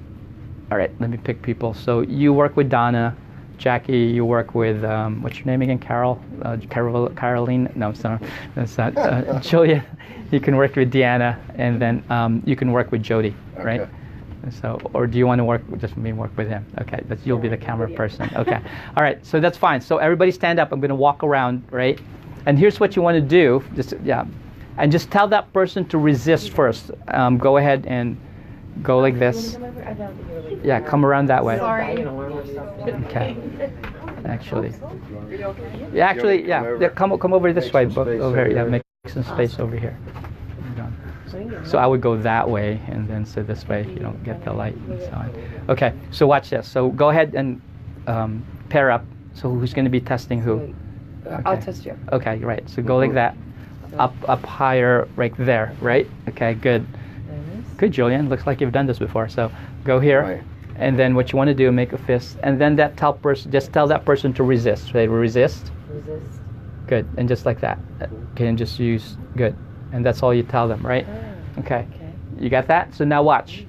all right, let me pick people. So you work with Donna. Jackie, you work with, what's your name again? Caroline? No, that's not. Julia, you can work with Deanna, and then you can work with Jody, right? So, or do you want to work with him? Okay, you'll be the camera person. Okay, all right, so that's fine. So everybody stand up. I'm going to walk around, right? And here's what you want to do. And just tell that person to resist first. Go ahead and go like this. Yeah, come around that way. Sorry. Okay. Actually. Yeah, come over this way. Over here. Yeah, make some space over here. So I would go that way, and then so this way you don't get the light and so on. Okay, so watch this. So go ahead and pair up. So who's going to be testing who? Okay. I'll test you. Okay, right. So go like that. Up higher, right there, right? Okay, good. Good, Julian. Looks like you've done this before. So go here, right. And then what you want to do, make a fist, and then just tell that person to resist. Right? Resist. Resist. Good, and just like that. Okay, and just use good, and that's all you tell them, right? Okay. You got that? So now watch.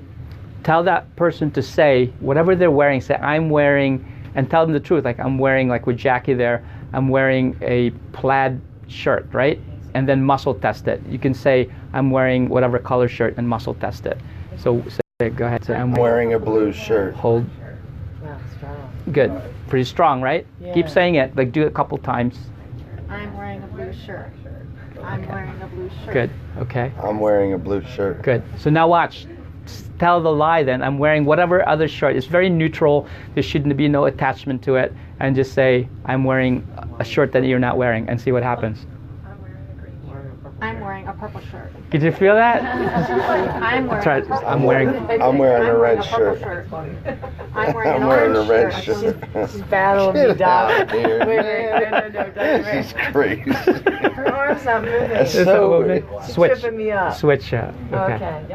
Tell that person to say whatever they're wearing. Say I'm wearing, and tell them the truth. Like I'm wearing, like with Jackie there, I'm wearing a plaid shirt, right? And then muscle test it. You can say, I'm wearing whatever color shirt, and muscle test it. So say, go ahead. Say, I'm wearing a blue shirt. Hold. Wow, strong. Good. Pretty strong, right? Yeah. Keep saying it. Like do it a couple times. I'm wearing a blue shirt. I'm wearing a blue shirt. Good. Okay. I'm wearing a blue shirt. Good. So now watch. Tell the lie then. I'm wearing whatever other shirt. It's very neutral. There shouldn't be no attachment to it. And just say, I'm wearing a shirt that you're not wearing, and see what happens. I'm wearing a purple shirt. Did you feel that? I'm wearing. Try it. I'm wearing a red shirt. I'm wearing a red shirt. She's battling me Get out, down. dude. Wait. She's crazy. Her arm's not moving. That's Is so that moving? She's Switch. tripping me up. Switch. Okay. Okay.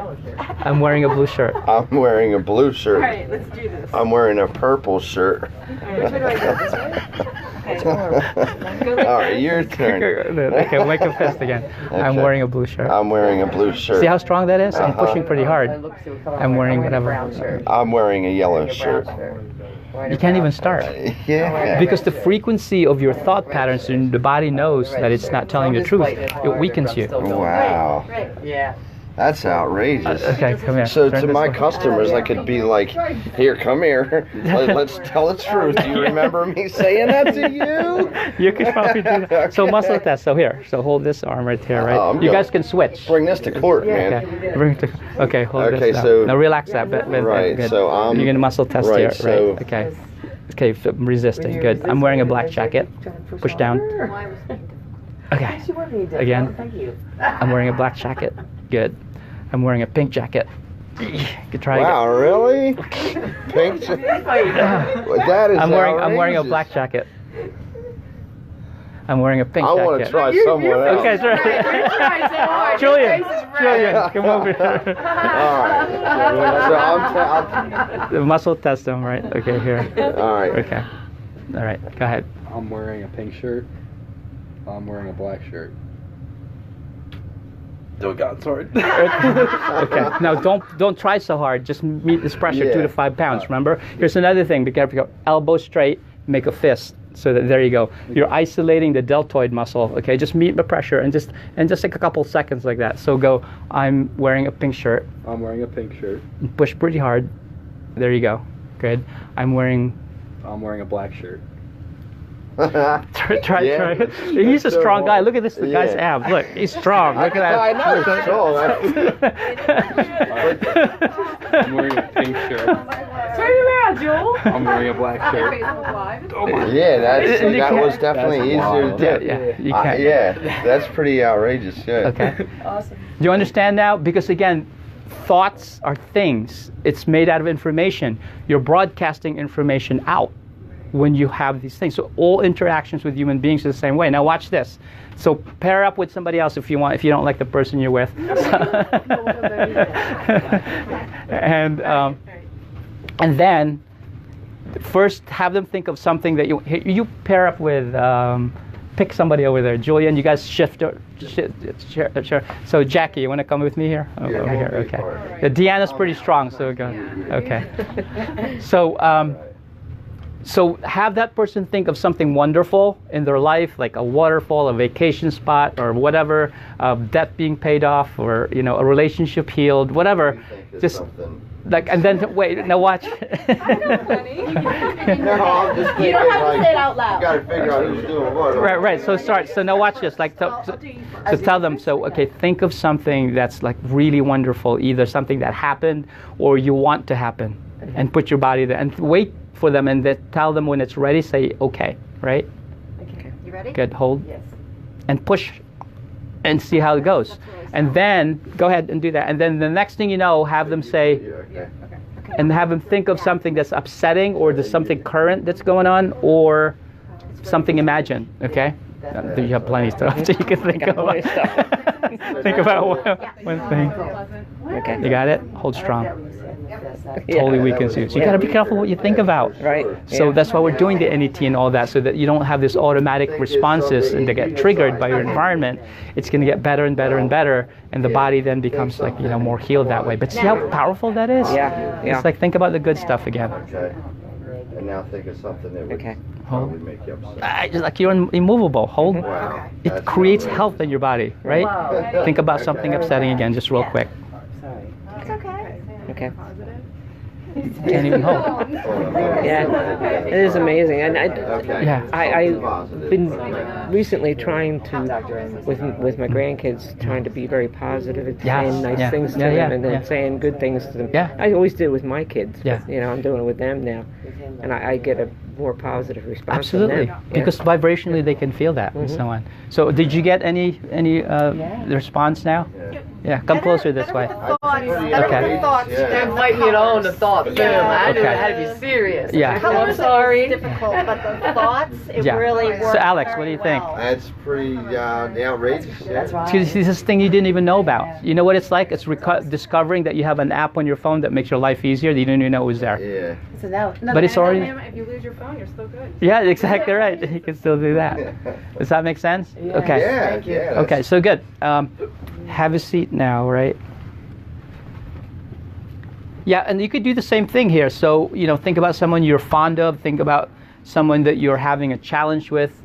I'm wearing a blue shirt. I'm wearing a blue shirt. All right, let's do this. I'm wearing a purple shirt. All right, which way do I go? This way? Okay. All right, your turn. Okay, make a fist again. I'm Okay. wearing a blue shirt. I'm wearing a blue shirt. See how strong that is? I'm pushing pretty hard. I'm wearing whatever. brown shirt. I'm wearing a yellow shirt. You can't even start. Yeah. Because the frequency of your thought patterns and the body knows that it's not telling the truth. It weakens you. Wow. Right. Yeah. That's outrageous. Okay, come here. So Turn to this my way. customers, I could be like, "Here, come here. Let's tell the truth. Do you remember me saying that to you?" You could probably do that. So muscle test. So here. So hold this arm right here, right? I'm You gonna guys can switch. Bring this to court, man. Okay. Bring it to. Okay. Hold Okay, this. so- Now relax that bit. Right, Good. so I'm- You're gonna muscle test right, here, so- right? Okay. Okay. I'm resisting. Good. I'm wearing a black jacket. Push down. Okay. Again. Thank you. I'm wearing a black jacket. Good. I'm wearing a pink jacket. You could try again. Wow, really? Pink. That is I'm wearing a outrageous. black jacket. I'm wearing a pink I jacket. want to try someone else. Okay, sure. Julian, come over here. All right. So The muscle test them, right? Okay, here. All right. Okay. All right, go ahead. I'm wearing a pink shirt. I'm wearing a black shirt. Oh God, sorry. Okay. Now don't try so hard. Just meet this pressure, Yeah. 2 to 5 pounds. Remember? Here's another thing. Be careful. Elbow straight. Make a fist. So that there you go. You're isolating the deltoid muscle. Okay. Just meet the pressure and just take a couple seconds like that. So go. I'm wearing a pink shirt. I'm wearing a pink shirt. Push pretty hard. There you go. Good. I'm wearing. I'm wearing a black shirt. Try. Yeah. He's a So strong guy. hard. Look at this guy's Yeah. abs. Look, he's strong. Look at that. I know it's strong. I'm wearing a pink shirt. Turn around, Joel. I'm wearing a black shirt. Yeah, that can't- was definitely That's easier wild. to Yeah, do. yeah. You can't. Yeah, that's pretty outrageous. Yeah. Okay. Awesome. Do you understand now? Because again, thoughts are things. It's made out of information. You're broadcasting information out when you have these things. So all interactions with human beings are the same way. Now watch this. So pair up with somebody else if you want, if you don't like the person you're with. And then first have them think of something that you pair up with. Pick somebody over there. Julian, you guys shift. Sure. So Jackie, you want to come with me here? Yeah, Over here. we'll be Okay. part. Yeah, Deanna's pretty strong, so go. Okay. So so have that person think of something wonderful in their life, like a waterfall, a vacation spot, or whatever, debt being paid off, or a relationship healed, whatever. Just like, and then wait. Now watch. No, I'm just thinking, You don't have to like, say it out loud. You gotta figure out who's doing what. Right. So start. So now watch this. Like, so tell them. So okay, think of something that's like really wonderful, either something that happened or you want to happen, and put your body there and wait for them, and then tell them when it's ready. Say okay, right? Okay. You ready? Good. Hold Yes. and push, and see how it goes. And then go ahead and do that. And then the next thing you know, have them say, Okay. and have them think of something that's upsetting, or there's something current that's going on, or something imagined. Okay. You have plenty of stuff so you can think about. Think about one thing. Okay. You got it? Hold strong. Totally weakens you. So you got to be careful what you think about. Right. So yeah. that's why we're doing the NET and all that, so that you don't have this automatic responses and they get triggered by your environment. It's going to get better and better and better, and the body then becomes like more healed that way. But see how powerful that is? Yeah. It's like think about the good stuff again. Okay. And now think of something that would Okay. probably make you upset. Just like you're immovable. Hold. Wow. It That's creates outrageous. health in your body, right? Wow. Think about something upsetting again, just real quick. Sorry. It's okay. Okay. Can't even hold. Yeah, it is amazing, and Okay. Yeah. I've been recently trying to, with my grandkids, trying to be very positive and Yes, saying nice yeah. things to Yeah, them, yeah, and then yeah. saying good things to them. Yeah. I always did with my kids. Yeah. But, I'm doing it with them now, and I get a more positive response. Absolutely, because vibrationally they can feel that and so on. So did you get any response now? Yeah, come closer this way. Okay. Thoughts. That might be on the thought. I knew it had to be serious. Yeah. I'm sorry. Difficult, but the thoughts, it really works. So Alex, what do you think? That's pretty outrageous. That's right. This is this thing you didn't even know about. You know what it's like? It's discovering that you have an app on your phone that makes your life easier that you didn't even know it was there. Yeah. So that, But it's already... If you lose your phone, you're still good. Yeah, exactly right. You can still do that. Does that make sense? Yeah. Okay. Yeah, Thank you. yeah, Okay, so good. Have a seat now, right? Yeah, and you could do the same thing here. So, think about someone you're fond of. Think about someone that you're having a challenge with.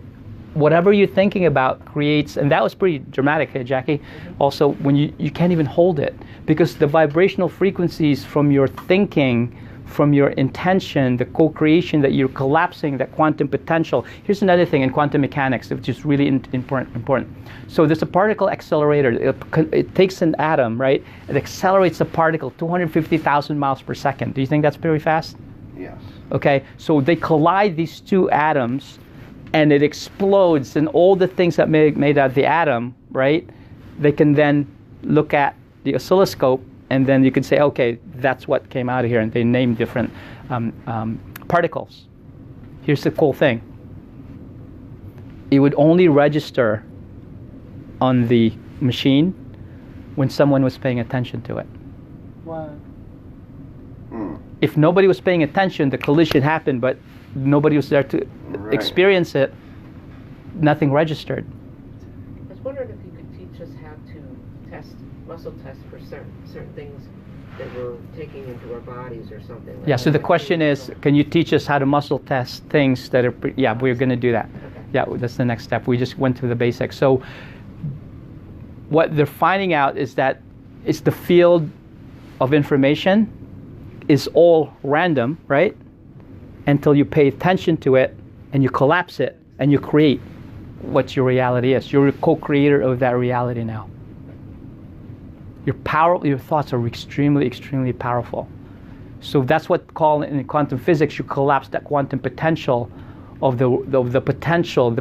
Whatever you're thinking about creates, and that was pretty dramatic, hey, Jackie. Also, when you can't even hold it, because the vibrational frequencies from your thinking, from your intention, the co-creation that you're collapsing, that quantum potential. Here's another thing in quantum mechanics, which is really important. So there's a particle accelerator. It takes an atom, right? It accelerates the particle 250,000 miles per second. Do you think that's pretty fast? Yes. Okay, so they collide these two atoms, and it explodes, and all the things that made out of the atom, right? They can then look at the oscilloscope, and then you can say, okay, that's what came out of here, and they name different particles. Here's the cool thing. It would only register on the machine when someone was paying attention to it. Wow. If nobody was paying attention, the collision happened, but nobody was there to experience it, nothing registered. I was wondering if you could teach us how to muscle test for certain things that we're taking into our bodies or something. Like So the question is, can you teach us how to muscle test things that are, we're going to do that. Okay. Yeah, that's the next step. We just went through the basics. So what they're finding out is that it's the field of information is all random, right? Until you pay attention to it and you collapse it and you create what your reality is. You're a co-creator of that reality now. Your thoughts are extremely, extremely powerful. So that's what in quantum physics, you collapse that quantum potential of the potential.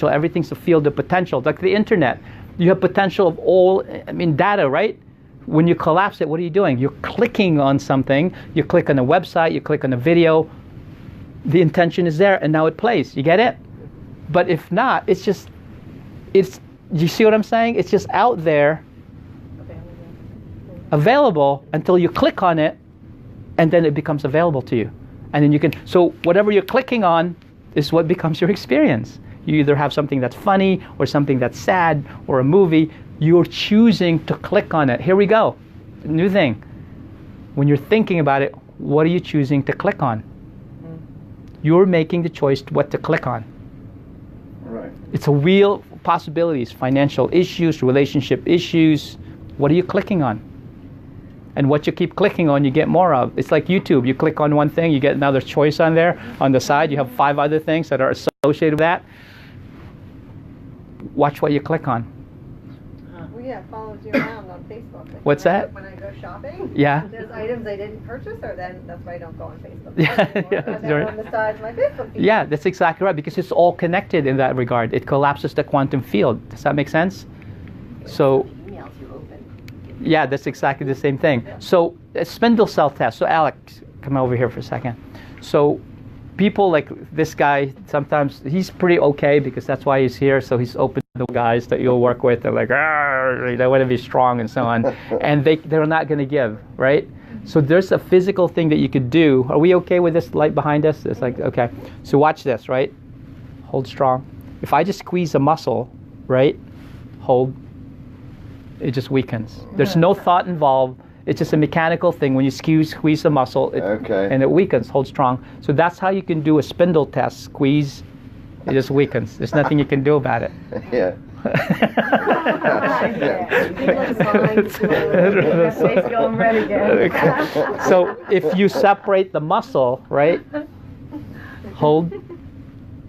Everything's a field of potential. Like the internet, you have potential of all, data, right? When you collapse it, what are you doing? You're clicking on something. You click on a website, you click on a video. The intention is there, and now it plays. You get it? But if not, you see what I'm saying? It's just out there, available until you click on it, and then it becomes available to you. And then you can, so whatever you're clicking on is what becomes your experience. You either have something that's funny or something that's sad or a movie. You're choosing to click on it. Here we go. New thing. When you're thinking about it, what are you choosing to click on? You're making the choice what to click on. Right. It's a wheel of possibilities, financial issues, relationship issues. What are you clicking on? And what you keep clicking on, you get more of. It's like YouTube. You click on one thing, you get another choice on there. On the side, you have 5 other things that are associated with that. Watch what you click on. Well, yeah, it follows you around on Facebook. What's that? When I go shopping, Yeah. there's items I didn't purchase, or then that's why I don't go on Facebook. Yeah, They're on the sides of my Facebook feed. Yeah, that's exactly right, because it's all connected in that regard. It collapses the quantum field. Does that make sense? So, Emails you open. yeah, that's exactly the same thing. So, a spindle cell test. So, Alex, come over here for a second. So, people like this guy, sometimes he's pretty okay because that's why he's here. So he's open to the guys that you'll work with. They're like, they want to be strong and so on. And they're not going to give, right? So there's a physical thing that you could do. Are we okay with this light behind us? It's like, okay. So watch this, right? Hold strong. If I just squeeze a muscle, right? Hold. It just weakens. There's no thought involved. It's just a mechanical thing. When you squeeze the muscle, and it weakens. Hold strong. So that's how you can do a spindle test. Squeeze, it just weakens. There's nothing you can do about it. Yeah. So if you separate the muscle, right? Hold,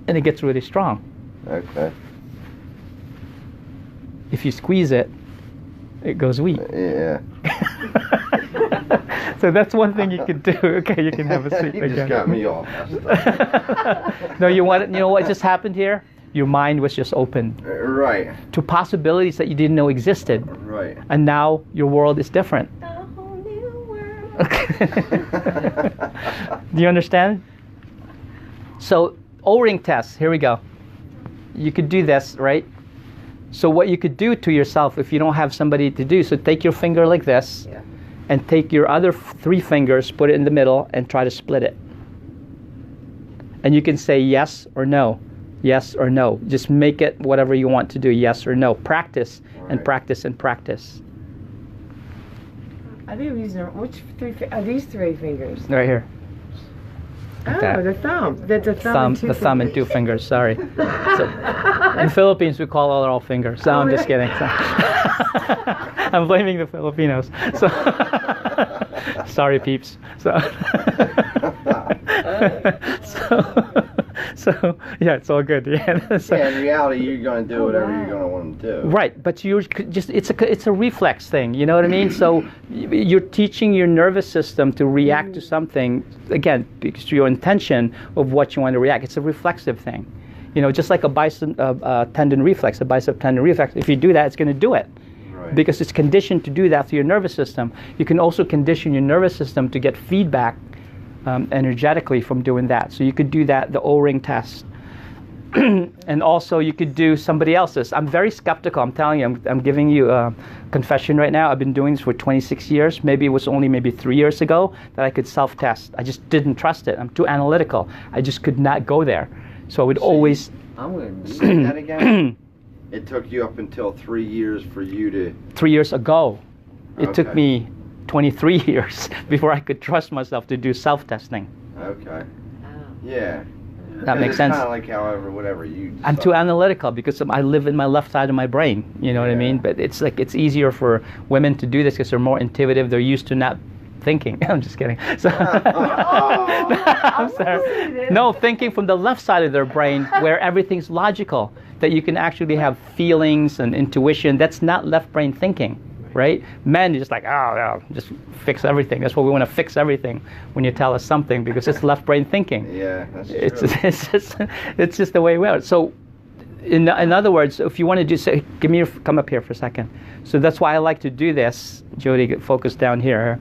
and it gets really strong. Okay. If you squeeze it, it goes weak. Yeah. So that's one thing you could do. Okay, you can have a seat You again. just got me all messed up. No, you know what just happened here? Your mind was just open Right. to possibilities that you didn't know existed. Right. And now your world is different. A whole new world. Do you understand? So, O-ring test, here we go. You could do this, right? So what you could do to yourself if you don't have somebody to do, so take your finger like this, and take your other 3 fingers, put it in the middle, and try to split it. And you can say yes or no. Yes or no. Just make it whatever you want to do, yes or no. Practice and practice and practice. I think these are, which 3, are these 3 fingers? Right here. Oh, that. the thumb. That's a thumb, and 2 the thumb and 2 fingers, sorry. So, in Philippines, we call it all fingers. So I'm just kidding. So. I'm blaming the Filipinos. So, sorry, peeps. So yeah, it's all good. Yeah. So, in reality, you're going to do whatever you're going to want to do. Right, but you're just it's a reflex thing. You know what I mean? So you're teaching your nervous system to react to something again because your intention of what you want to react. It's a reflexive thing. You know, just like a bicep tendon reflex, a bicep tendon reflex. If you do that, it's going to do it. Right. Because it's conditioned to do that through your nervous system. You can also condition your nervous system to get feedback energetically from doing that. So you could do that, the O-ring test. And also you could do somebody else's. I'm very skeptical. I'm telling you, I'm giving you a confession right now. I've been doing this for 26 years. Maybe it was only 3 years ago that I could self-test. I just didn't trust it. I'm too analytical. I just could not go there. So I would always... I'm going to say that again. It took you up until 3 years for you to... 3 years ago. It took Okay. me 23 years before I could trust myself to do self-testing. Okay. Yeah. That makes sense. It's kind of like however, whatever you I'm decide. too analytical because I live in my left side of my brain. You know what I mean? But it's easier for women to do this because they're more intuitive. They're used to not thinking. I'm just kidding. So, I'm sorry. No, thinking from the left side of their brain where everything's logical. That you can actually have feelings and intuition. That's not left brain thinking. Right? Men are just like, just fix everything. That's why we want to fix everything when you tell us something because it's left brain thinking. Yeah, that's true. It's just the way we are. So, in other words, if you want to do, say, come up here for a second. So that's why I like to do this. Jody, get focused down here.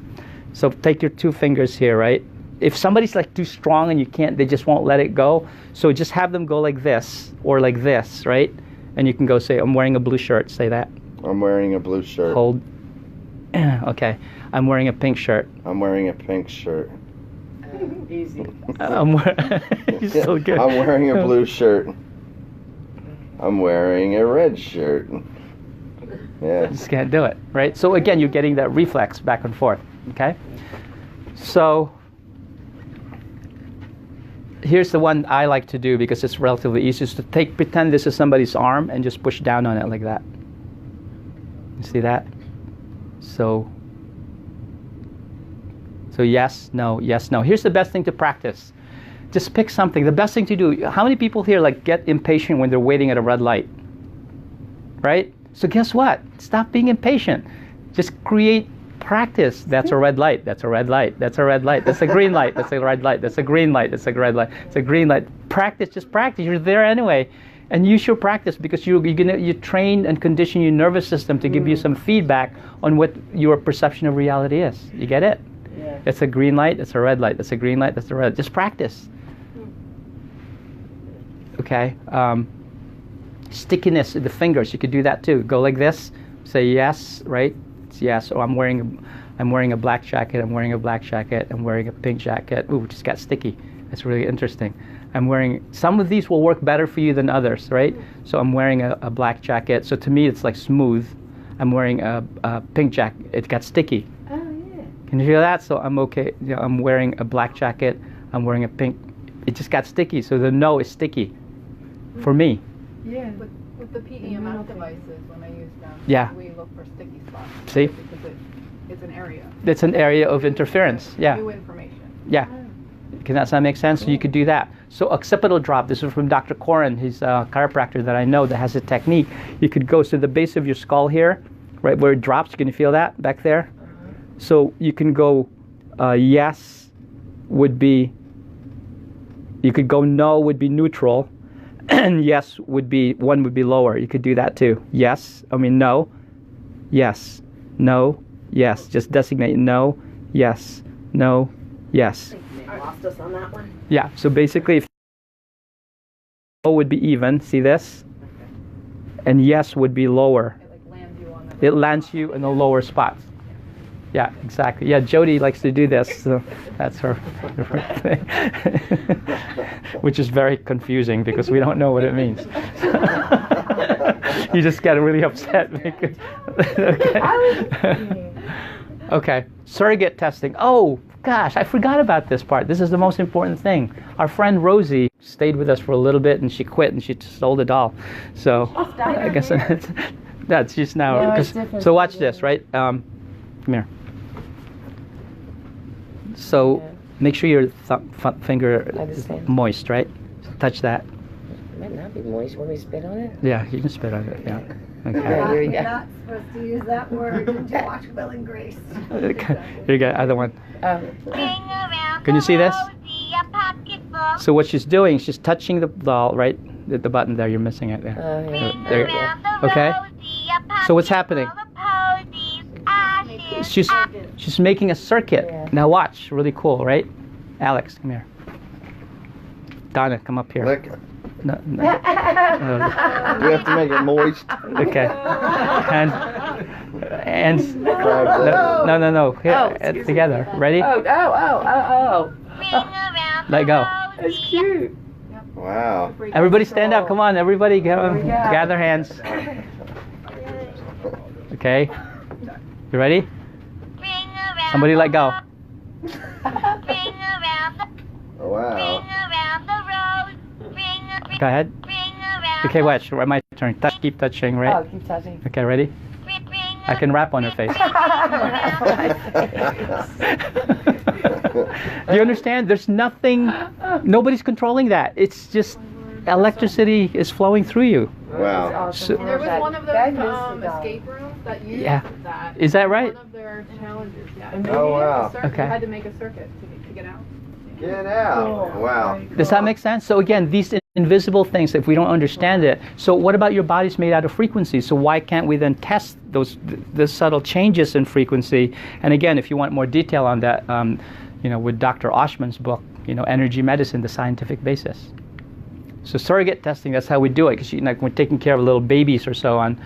So take your 2 fingers here, right? If somebody's like too strong and you can't, they just won't let it go. So just have them go like this or like this, right? And you can go say, I'm wearing a blue shirt. Say that. I'm wearing a blue shirt. Hold. Okay. I'm wearing a pink shirt. I'm wearing a pink shirt. Easy. You're so good. I'm wearing a blue shirt. I'm wearing a red shirt. Yeah. Just can't do it, right? So again, you're getting that reflex back and forth, okay? So here's the one I like to do because it's relatively easy, is to pretend this is somebody's arm and just push down on it like that. You see that? So yes, no, yes, no. Here's the best thing to practice. Just pick something. The best thing to do. How many people here get impatient when they're waiting at a red light? Right? So guess what? Stop being impatient. Just create practice. That's a red light. That's a red light. That's a red light. That's a green light. That's a red light. That's a green light. That's a red light. It's a green light. Practice. Just practice. You're there anyway. And you should practice because you train and condition your nervous system to give you some feedback on what your perception of reality is. You get it? Yeah. It's a green light. It's a red light. It's a green light. That's a red. Just practice. Okay. Stickiness in the fingers. You could do that too. Go like this. Say yes. Right. It's yes. Oh, I'm wearing a black jacket. I'm wearing a black jacket. I'm wearing a pink jacket. Ooh, it just got sticky. That's really interesting. I'm wearing, some of these will work better for you than others, right? So I'm wearing a black jacket. So to me, it's like smooth. I'm wearing a pink jacket. It got sticky. Oh, yeah. Can you feel that? So I'm okay. You know, I'm wearing a black jacket. I'm wearing a pink. It just got sticky. So the no is sticky for me. Yeah. With the PEMF devices, when I use them, Yeah. we look for sticky spots. See? Because it's an area. It's an area of interference. Yeah. New information. Yeah. Can that make sense? So you could do that. So occipital drop, this is from Dr. Corin. He's a chiropractor that I know that has a technique. You could go to the base of your skull here, right where it drops. Can you feel that back there? So you can go yes would be, you could go no would be neutral, and yes would be, one would be lower. You could do that too. No, yes, no, yes. Just designate no, yes, no, yes. They lost us on that one. Yeah, so basically if no would be even, see this? And yes would be lower. It lands you in the lower spots. Yeah, exactly. Yeah, Jody likes to do this, so that's her favorite thing. Which is very confusing because we don't know what it means. You just get really upset. Okay. Okay, surrogate testing. Oh, gosh, I forgot about this part. This is the most important thing. Our friend Rosie stayed with us for a little bit, and she quit, and she stole the doll. So I guess that's she's now. So watch this, right? Come here. So make sure your finger is moist, right? Touch that. It might not be moist when we spit on it. Yeah, you can spit on it. Yeah. Okay. Here you You're go. not supposed to use that word. Did you watch Will and Grace? Okay. Here you go. Other one. Can you see this? So what she's doing, she's touching the doll, right? The button there. You're missing it there. There. Okay. So what's happening? She's making a circuit. Yeah. Now watch. Really cool, right? Alex, come here. Donna, come up here. Lick it. No. Do we have to make it moist? Okay. And no. Here, together. Ready? Oh. Let go. That's cute. Wow. Everybody stand up. Come on, everybody. Gather hands. Okay. You ready? Somebody let go. Oh, wow. Go ahead. Okay, watch. My turn. Keep touching, right? Oh, keep touching. Okay, ready? I can rap on her face. Do you understand? There's nothing, nobody's controlling that. It's just electricity is flowing through you. Wow. Awesome. There was one of those escape rooms that used that. Is that right? One of their challenges, yeah. Oh, wow. Okay. You had to make a circuit to get out. Get out. Wow. Does that make sense? So again, these invisible things, if we don't understand it, so what about your body's made out of frequencies? So why can't we then test the subtle changes in frequency? And again, if you want more detail on that, with Dr. Oshman's book, Energy Medicine, the Scientific Basis. So surrogate testing, that's how we do it, because we're taking care of little babies or so on,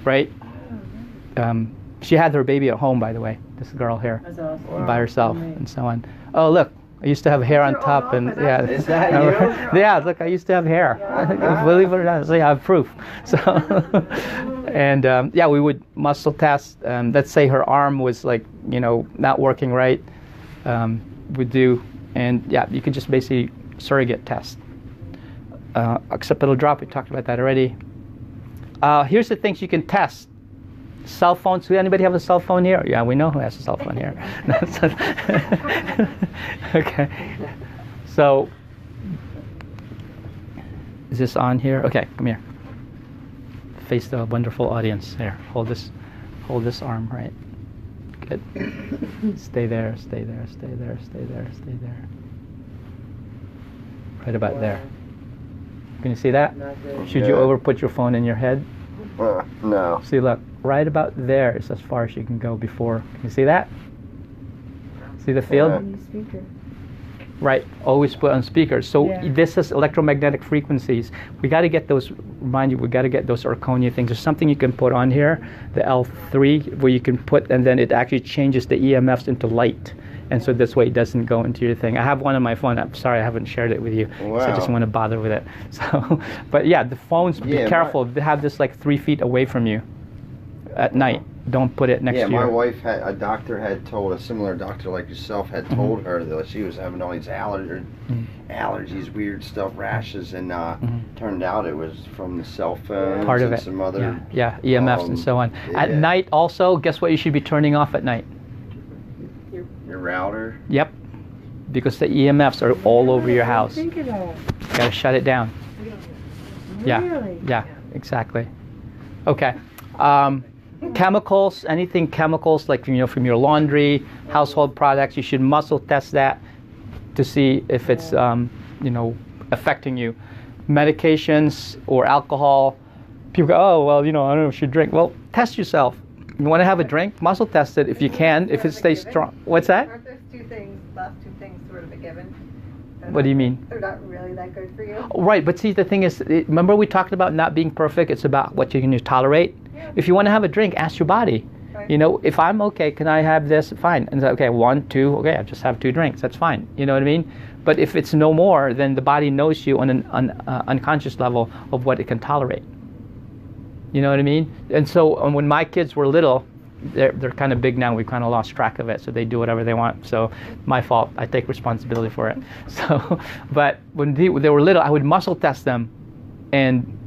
right? She had her baby at home, by the way, this girl here, by herself, and so on. Oh, look. I used to have hair on top, and yeah. Is that you? Yeah, look, I used to have hair. Believe it or not, so I have proof. So, and we would muscle test. Let's say her arm was not working right. We'd do, and you could just basically surrogate test. Occipital drop. We talked about that already. Here's the things you can test. Cell phones. Does anybody have a cell phone here? Yeah, we know who has a cell phone here. Okay. So, is this on here? Okay, come here. Face the wonderful audience. Here, hold this arm, right? Good. Stay there. Right about there. Can you see that? Should you put your phone in your head? No. See, look, right about there is as far as you can go before. Can you see that? See the field? Right, always put on speakers. So this is electromagnetic frequencies. We got to get those, remind you, we got to get those Arconia things. There's something you can put on here, the L3, where you can put, and then it actually changes the EMFs into light. And so this way it doesn't go into your thing. I have one on my phone. I'm sorry I haven't shared it with you. Wow. So I just want to bother with it. So, but the phones, be careful. They have this 3 feet away from you at night. Don't put it next to you. Yeah, my wife a similar doctor like yourself had told her that she was having all these allergies, weird stuff, rashes, and turned out it was from the cell phones. Part of it. Some other EMFs and so on. At night also, guess what you should be turning off at night? Your router? Yep. Because the EMFs are all over your house. Think of that. You gotta shut it down. Really? Yeah, exactly. Okay. Chemicals, anything chemicals like from your laundry, household products, you should muscle test that to see if it's affecting you. Medications or alcohol, people go, oh well, I don't know if you should drink. Well, test yourself. You want to have a drink, muscle test it if you can. If it stays strong. What's that? Aren't those last two things sort of a given? What do you mean? They're not really that good for you. Right, but see, the thing is, remember we talked about not being perfect. It's about what you can tolerate. Yeah. If you want to have a drink, ask your body. Right. If I'm okay, can I have this? Fine. And it's okay, 1, 2, okay, I'll just have 2 drinks. That's fine. You know what I mean? But if it's no more, then the body knows you on an unconscious level of what it can tolerate. You know what I mean? And so when my kids were little, they're kind of big now. We've kind of lost track of it, so they do whatever they want. So my fault. I take responsibility for it. So, but when they were little, I would muscle test them, and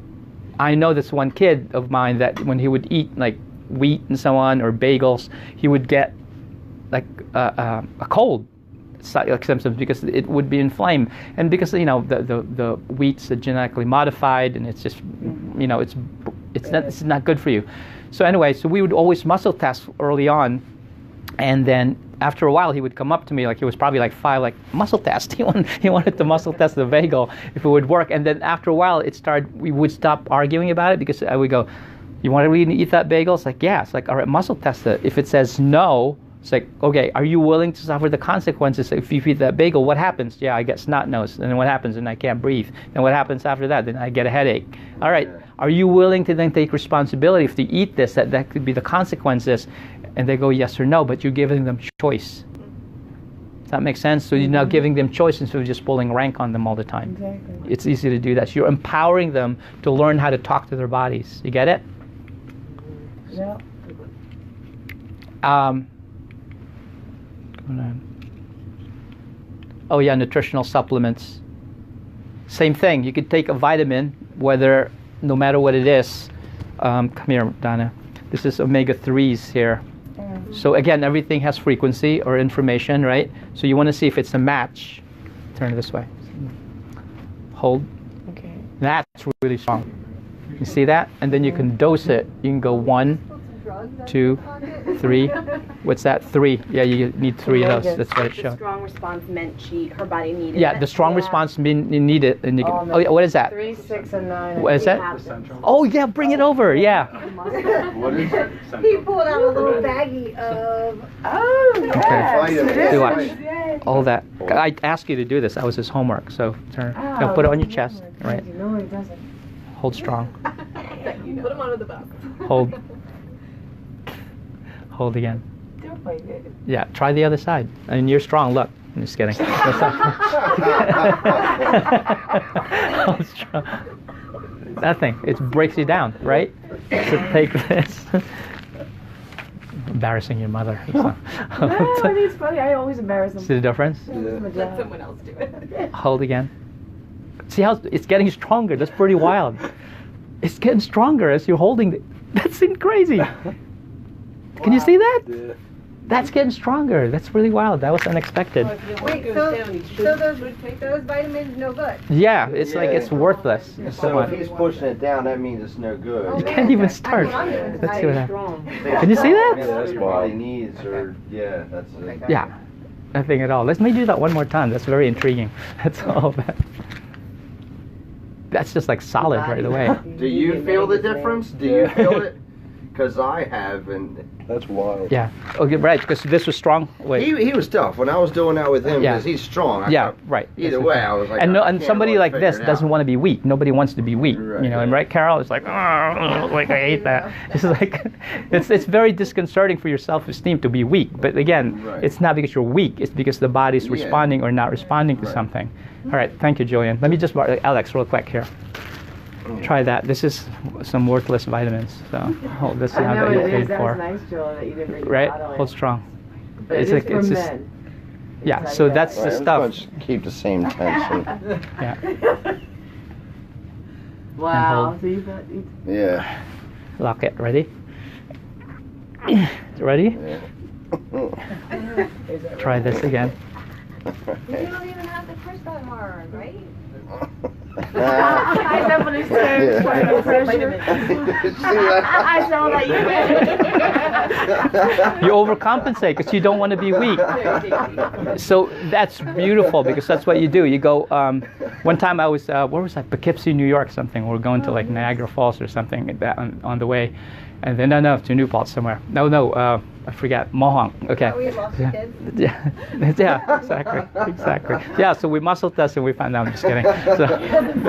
I know this one kid of mine that when he would eat like wheat and so on or bagels, he would get like a cold symptoms because it would be inflamed, and because the wheat's genetically modified, and it's just it's not good for you. So anyway, so we would always muscle test early on, and then after a while he would come up to me, like he was probably like 5, like muscle test. He wanted to muscle test the bagel if it would work, and then after a while we would stop arguing about it because I would go, you want to really eat that bagel? It's like, yeah. It's like, all right, muscle test it. If it says no, it's like, okay, are you willing to suffer the consequences if you eat that bagel? What happens? Yeah, I get snot nose. And then what happens? And I can't breathe. And what happens after that? Then I get a headache. All right, are you willing to then take responsibility if they eat this? That could be the consequences. And they go yes or no, but you're giving them choice. Does that make sense? So you're now giving them choice instead of just pulling rank on them all the time. Exactly. It's easy to do that. So you're empowering them to learn how to talk to their bodies. You get it? Yeah. Oh yeah, nutritional supplements. Same thing. You could take a vitamin, no matter what it is. Come here, Donna. This is omega-3s here. So again, everything has frequency or information, right? So you want to see if it's a match. Turn it this way. Hold. Okay. That's really strong. You see that? And then you can dose it. You can go 1, 2, 3. What's that? 3. Yeah, you need 3 of those. That's what it The showed. strong response meant her body needed Yeah, it. the strong response mean you need it. And you can, yeah, what is that? 3, 6, and 9. What is that? Oh yeah, bring it over. Yeah. What is it? He pulled out a little baggie of. Oh, Okay. Do watch. Yes. All that. I asked you to do this. That was his homework. So turn. No, put it on your chest. Right. No, he doesn't. Hold strong. Put him under the bus. Hold. Hold again. Don't like it. Yeah. Try the other side. And you're strong. Look. I'm just kidding. Hold strong. Nothing. It breaks you down, right? So take this. Embarrassing your mother. No, I think it's funny. I always embarrass them. See the difference? Let someone else do it. Hold again. See how it's getting stronger. That's pretty wild. It's getting stronger as you're holding. That's crazy. Can you see that? Yeah. That's getting stronger. That's really wild. That was unexpected. Wait, so those vitamins no good? Yeah, it's like it's worthless. So if he's pushing it down, that means it's no good. You can't even start. Let's see what happens. Can you see Yeah, that? that's your body needs, or that's it. Yeah, nothing at all. Let me do that one more time. That's very intriguing. That's all that. That's just like solid right away. Do you feel the difference? Do you feel it? Because I have, and That's wild. Yeah. Okay, right. Because this was strong. Wait. he was tough when I was doing that with him Yeah. because he's strong. Yeah, right. Either way, I was like, and I and can't somebody really like figure this it doesn't out. want to be weak. Nobody wants to be weak. Right, You know, yeah. and right, Carol? It's like, oh, like I hate that. It's like, it's very disconcerting for your self-esteem to be weak. But again, Right. it's not because you're weak. It's because the body's Yeah. responding or not responding to Right. something. All right. Thank you, Julian. Let me just, Alex, real quick here. Try that. This is some worthless vitamins. So hold this I now know that you it is. paid That for. was nice, Joel, that you didn't bring Right? the bottle in. Hold strong. But It's it like- is for it's just- men. Yeah. It's So like that's that. the Right, stuff. let's keep the same tension. Yeah. Wow. hold. So you got. Yeah. Lock it. Ready? Ready? Try this again. You don't even have to push that hard, right? I definitely stand by the pressure. I saw that you overcompensate because you don't want to be weak. So that's beautiful because that's what you do. You go. One time I was where was I? Poughkeepsie, New York, something. We're going to like Niagara Falls or something like that on the way, and then no, to New Paltz somewhere. No. I forget. Mohonk. Okay. We lost kids. Yeah, exactly. Yeah, so we muscle tested and we found out. I'm just kidding. So,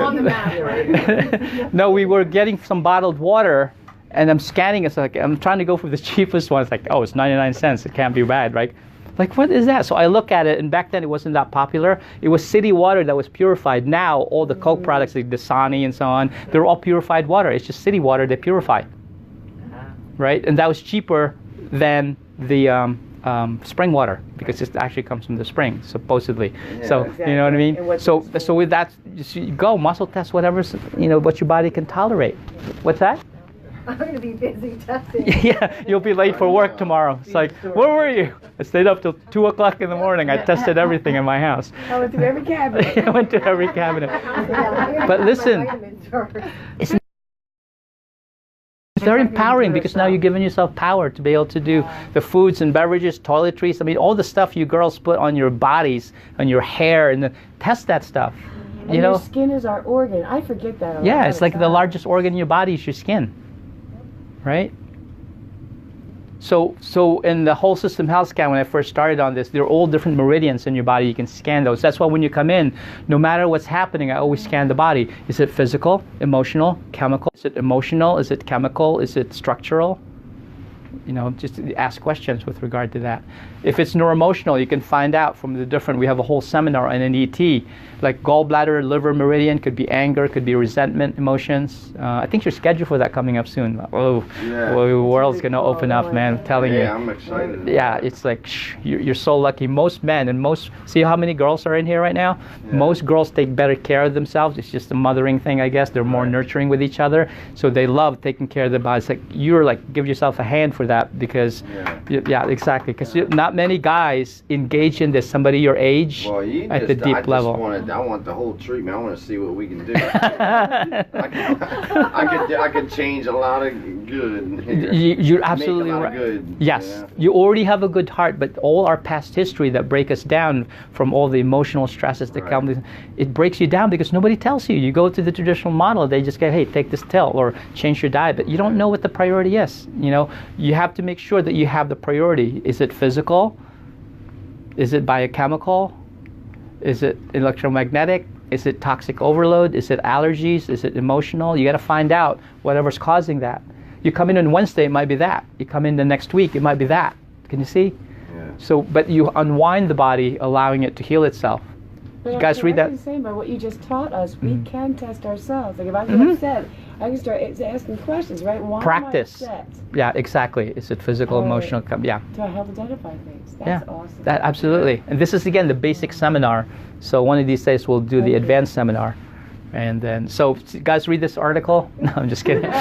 On the map, right? no, we were getting some bottled water, and I'm scanning. It's like I'm trying to go for the cheapest one. It's like, oh, it's 99 cents. It can't be bad, right? Like, what is that? So I look at it, and back then it wasn't that popular. It was city water that was purified. Now all the Coke products, like Dasani and so on, they're all purified water. It's just city water they purify, right? And that was cheaper than the spring water because it actually comes from the spring supposedly. Yeah, so exactly. you know what I mean. So with that, you go muscle test whatever's what your body can tolerate. What's that? I'm going to be busy testing. Yeah, you'll be late for work tomorrow. It's like, where were you? I stayed up till 2 o'clock in the morning. I tested everything in my house. I went through every cabinet. I went to every cabinet. But listen, it's very empowering because now you're giving yourself power to be able to do the foods and beverages, toiletries. I mean, all the stuff you girls put on your bodies, on your hair, and test that stuff. And your skin is our organ. I forget that a lot. Yeah, it's like the largest organ in your body is your skin, right? So in the whole system health scan, when I first started on this, there are all different meridians in your body. You can scan those. That's why when you come in, no matter what's happening, I always scan the body. Is it physical, emotional, chemical? Is it emotional? Is it chemical? Is it structural? Just ask questions with regard to that. If it's neuroemotional, you can find out from the different, we have a whole seminar on an ET, like gallbladder, liver meridian, could be anger, could be resentment, emotions. I think you're scheduled for that coming up soon. Oh, well, the world's going to open up, man, I'm telling you. Yeah, I'm excited. Yeah, it's like, you're so lucky. Most men and see how many girls are in here right now? Yeah. Most girls take better care of themselves. It's just a mothering thing, I guess. They're more nurturing with each other. So they love taking care of their bodies. Like, give yourself a hand for that because, yeah exactly. Because not many guys engage in this, somebody your age at the deep level. I want the whole treatment. I want to see what we can do. I can change a lot of good. You're absolutely right. Good, yes, you already have a good heart, but all our past history that break us down from all the emotional stresses that come, it breaks you down because nobody tells you. You go to the traditional model, they just go, hey, take this pill or change your diet, but you don't know what the priority is. You have to make sure that you have the priority. Is it physical? Is it biochemical? Is it electromagnetic? Is it toxic overload? Is it allergies? Is it emotional? You got to find out whatever's causing that. You come in on Wednesday, it might be that. You come in the next week, it might be that. Can you see? Yeah. So, but you unwind the body, allowing it to heal itself. You guys read that? The same by what you just taught us. We can test ourselves. Like if I get upset, I can start asking questions, right? Why practice. Am I upset? Yeah, exactly. Is it physical, emotional? Yeah. To help identify things. That's awesome. That absolutely. And this is again the basic seminar. So one of these days we'll do the advanced seminar. And then, so you guys read this article? No, I'm just kidding.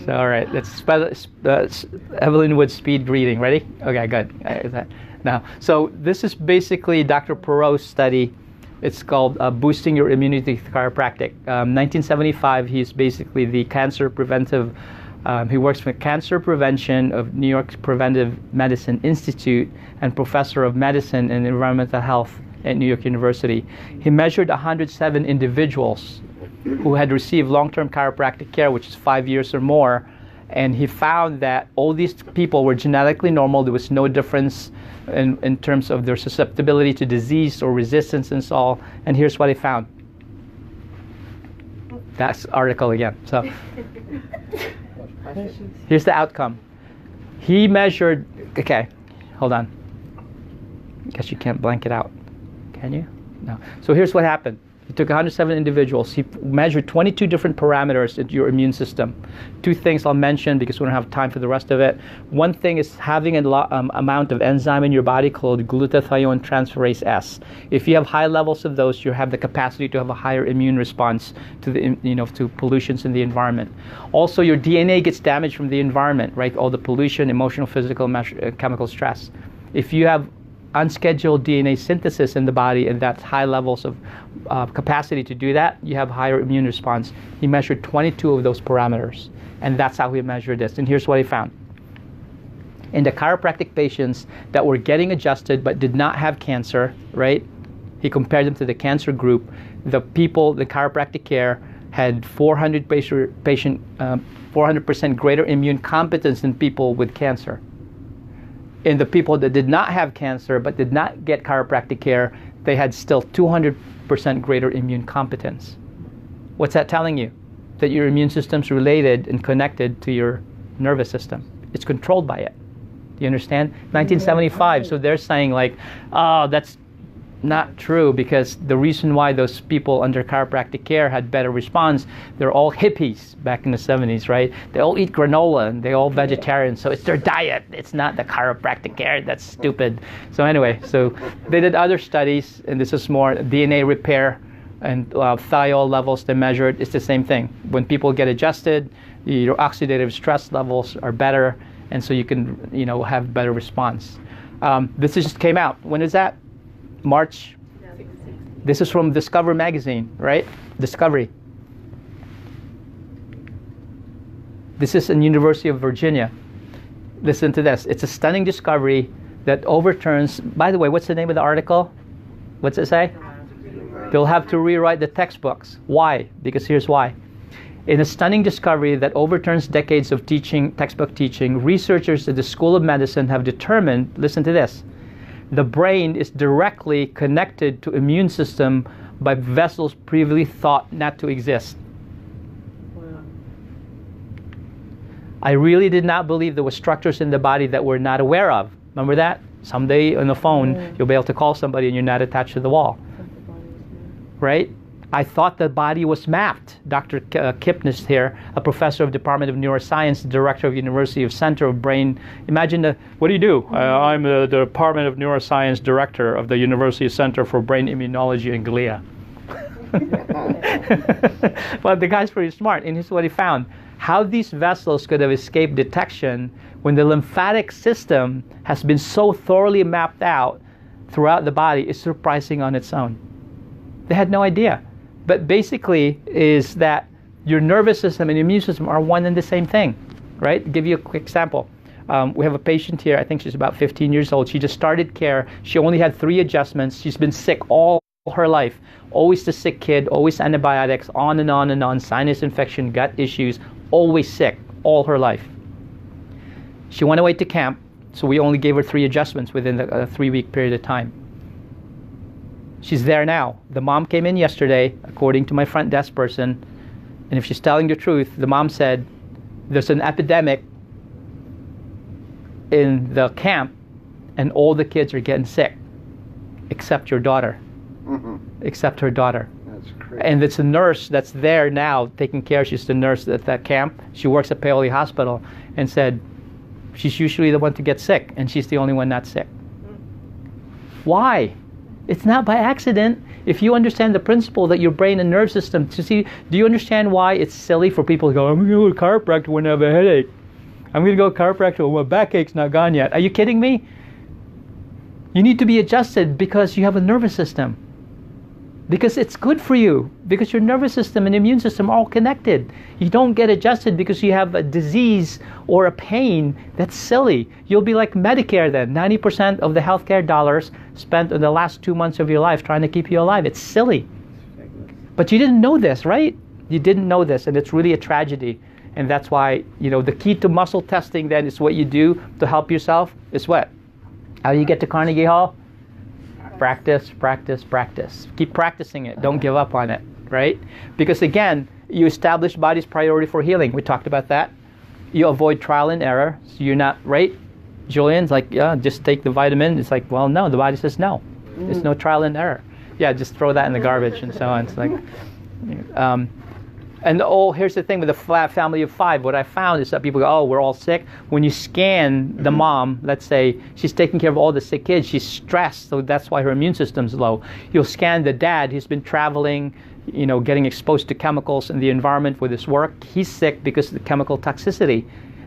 So all right, let's Evelyn Wood speed reading. Ready? Okay, good. Now, so this is basically Dr. Perot's study. It's called Boosting Your Immunity with Chiropractic. 1975, he's basically the cancer preventive. He works for Cancer Prevention of New York Preventive Medicine Institute and professor of medicine and environmental health at New York University. He measured 107 individuals who had received long-term chiropractic care, which is 5 years or more, and he found that all these people were genetically normal. There was no difference in terms of their susceptibility to disease or resistance and so on. And here's what he found. That's article again. So here's the outcome. He measured, okay, hold on. I guess you can't blank it out. Can you? No. So here's what happened. He took 107 individuals. He measured 22 different parameters in your immune system. Two things I'll mention because we don't have time for the rest of it. One thing is having an amount of enzyme in your body called glutathione transferase S. If you have high levels of those, you have the capacity to have a higher immune response to the to pollutions in the environment. Also, your DNA gets damaged from the environment, right? All the pollution, emotional, physical, chemical stress. If you have unscheduled DNA synthesis in the body, and that's high levels of capacity to do that, you have higher immune response. He measured 22 of those parameters, and that's how he measured this. And here's what he found. In the chiropractic patients that were getting adjusted but did not have cancer, right? He compared them to the cancer group. The people, the chiropractic care, had 400% greater immune competence than people with cancer. In the people that did not have cancer but did not get chiropractic care, they had still 200% greater immune competence. What's that telling you? That your immune system's related and connected to your nervous system. It's controlled by it. Do you understand? 1975, so they're saying like, oh, that's not true, because the reason why those people under chiropractic care had better response, they're all hippies back in the 70s, right? They all eat granola and they're all vegetarian, so it's their diet. It's not the chiropractic care. That's stupid. So anyway, so they did other studies, and this is more DNA repair and thiol levels they measured. It's the same thing. When people get adjusted, your oxidative stress levels are better, and so you can, have better response. This just came out. When is that? March. This is from Discover magazine, right? Discovery. This is in University of Virginia. Listen to this. It's a stunning discovery that overturns. By the way, what's the name of the article? What's it say? They'll have to rewrite the textbooks. Why? Because here's why. In a stunning discovery that overturns decades of textbook teaching, researchers at the School of Medicine have determined, listen to this, the brain is directly connected to immune system by vessels previously thought not to exist. Wow. I really did not believe there were structures in the body that we're not aware of. Remember that? Someday on the phone, you'll be able to call somebody and you're not attached to the wall. Right? I thought the body was mapped. Dr. Kipnis here, a professor of Department of Neuroscience, director of University of Center of Brain. Imagine what do you do? I'm the Department of Neuroscience director of the University Center for Brain Immunology and Glia. But the guy's pretty smart, and here's what he found. How these vessels could have escaped detection when the lymphatic system has been so thoroughly mapped out throughout the body is surprising on its own. They had no idea. But basically is that your nervous system and immune system are one and the same thing, right? I'll give you a quick example. We have a patient here, I think she's about 15 years old. She just started care. She only had 3 adjustments. She's been sick all her life. Always the sick kid, always antibiotics, on and on and on, sinus infection, gut issues, always sick all her life. She went away to camp, so we only gave her 3 adjustments within a 3-week period of time. She's there now. The mom came in yesterday, according to my front desk person, and if she's telling the truth, the mom said, there's an epidemic in the camp, and all the kids are getting sick, except your daughter. Mm-hmm. Except her daughter. That's crazy. And it's a nurse that's there now taking care. She's the nurse at that camp. She works at Paoli Hospital, and said she's usually the one to get sick, and she's the only one not sick. Why? It's not by accident. If you understand the principle that your brain and nerve system, do you understand why it's silly for people to go, I'm going to go to a chiropractor when I have a headache. I'm going to go to a chiropractor when my backache's not gone yet. Are you kidding me? You need to be adjusted because you have a nervous system. Because it's good for you. Because your nervous system and immune system are all connected. You don't get adjusted because you have a disease or a pain. That's silly. You'll be like Medicare then. 90% of the healthcare dollars spent in the last 2 months of your life trying to keep you alive. It's silly. But you didn't know this, right? You didn't know this, and it's really a tragedy. And that's why, the key to muscle testing then is what you do to help yourself is what? How do you get to Carnegie Hall? Practice, practice, practice. Keep practicing it. Don't give up on it, right? Because again, you establish body's priority for healing. We talked about that. You avoid trial and error. So you're not, right? Julian's like, yeah, just take the vitamin. It's like, well, no. The body says no. There's no trial and error. Yeah, just throw that in the garbage and so on. It's like, here's the thing with the flat family of 5. What I found is that people go, we're all sick. When you scan the mom, let's say she's taking care of all the sick kids, she's stressed, so that's why her immune system's low. You'll scan the dad, he's been traveling, getting exposed to chemicals in the environment with his work. He's sick because of the chemical toxicity.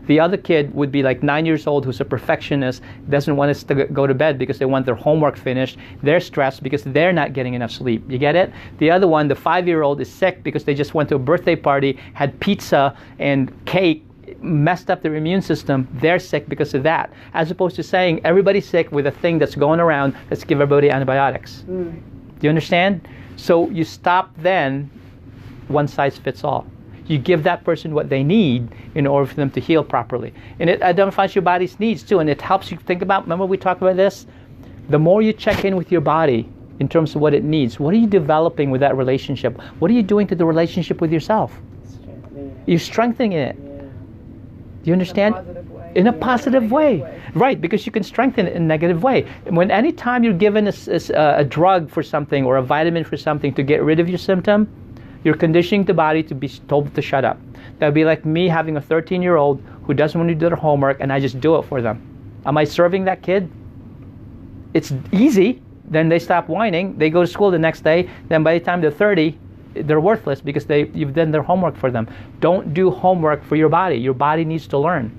The other kid would be like 9 years old, who's a perfectionist, doesn't want us to go to bed because they want their homework finished. They're stressed because they're not getting enough sleep. You get it? The other one, the 5-year-old, is sick because they just went to a birthday party, had pizza and cake, messed up their immune system. They're sick because of that. As opposed to saying, everybody's sick with a thing that's going around, let's give everybody antibiotics. Do you understand? So you stop then, one size fits all. You give that person what they need in order for them to heal properly. And it identifies your body's needs too, and it helps you think about, remember we talked about this? The more you check in with your body in terms of what it needs, what are you developing with that relationship? What are you doing to the relationship with yourself? You're strengthening it. Do you understand? In a positive way. Right, because you can strengthen it in a negative way. When any time you're given a drug for something or a vitamin for something to get rid of your symptom, you're conditioning the body to be told to shut up. That would be like me having a 13-year-old who doesn't want to do their homework and I just do it for them. Am I serving that kid? It's easy. Then they stop whining. They go to school the next day. Then by the time they're 30, they're worthless because you've done their homework for them. Don't do homework for your body. Your body needs to learn.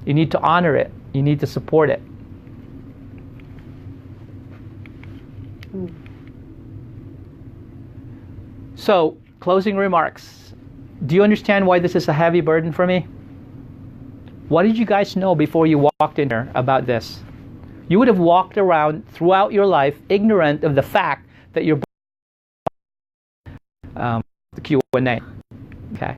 You need to honor it. You need to support it. So, closing remarks. Do you understand why this is a heavy burden for me? What did you guys know before you walked in here about this? You would have walked around throughout your life ignorant of the fact that you're the Q&A. Okay.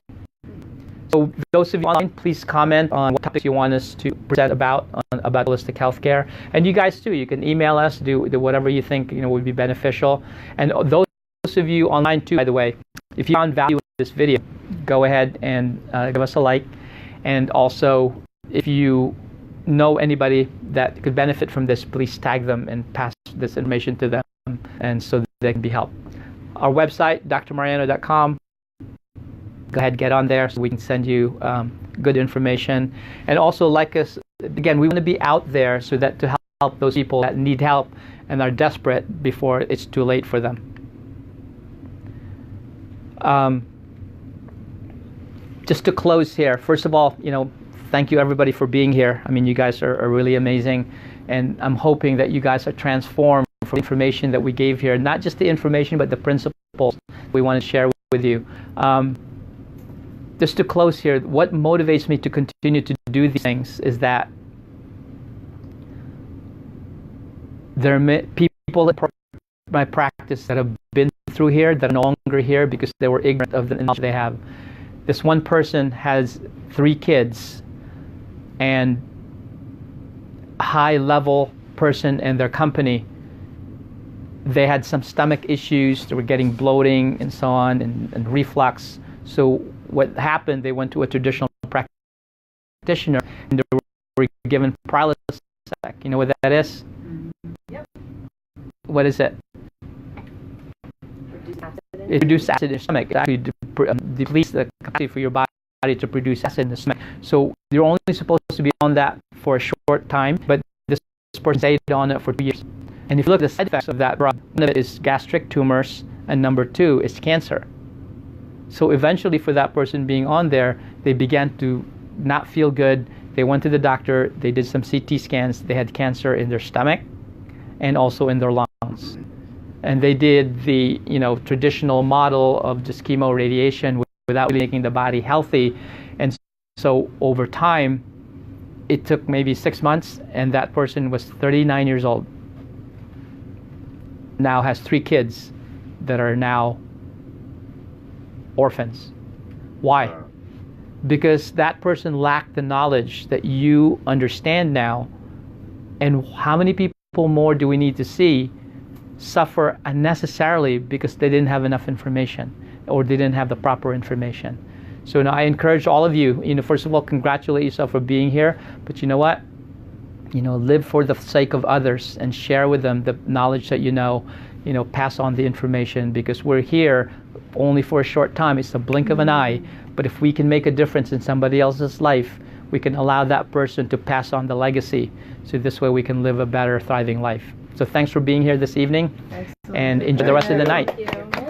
So those of you online, please comment on what topics you want us to present about holistic healthcare. And you guys too, you can email us, do whatever you think would be beneficial. And those of you online too, by the way, if you found value in this video, go ahead and give us a like. And also, if you know anybody that could benefit from this, please tag them and pass this information to them, and so that they can be helped. Our website, drmariano.com. Go ahead, get on there so we can send you good information. And also, like us, again, we want to be out there so that to help those people that need help and are desperate before it's too late for them. Just to close here, first of all, thank you everybody for being here. I mean, you guys are really amazing, and I'm hoping that you guys are transformed from the information that we gave here. Not just the information, but the principles we want to share with you. Just to close here, what motivates me to continue to do these things is that there are people in my practice that have been through here that are no longer here because they were ignorant of the knowledge they have. This one person has 3 kids, and a high-level person in their company, they had some stomach issues, they were getting bloating and so on, and reflux. So what happened, they went to a traditional practitioner, and they were given Prilosec. You know what that is? Yep. What is it? It reduces acid in the stomach. It actually depletes the capacity for your body to produce acid in the stomach. So you're only supposed to be on that for a short time, but this person stayed on it for 2 years. And if you look at the side effects of that drug, one of it is gastric tumors, and number 2 is cancer. So eventually, for that person being on there, they began to not feel good. They went to the doctor, they did some CT scans, they had cancer in their stomach and also in their lungs. And they did the traditional model of just chemo radiation without really making the body healthy. And so over time, it took maybe 6 months, and that person was 39 years old. Now has 3 kids that are now orphans. Why? Because that person lacked the knowledge that you understand now. And how many people more do we need to see suffer unnecessarily because they didn't have enough information or they didn't have the proper information? So now I encourage all of you, first of all, congratulate yourself for being here, but you know what? Live for the sake of others and share with them the knowledge that pass on the information, because we're here only for a short time. It's a blink of an eye, but if we can make a difference in somebody else's life, we can allow that person to pass on the legacy, so this way we can live a better, thriving life. So thanks for being here this evening. Excellent. And enjoy the rest of the night. Thank you.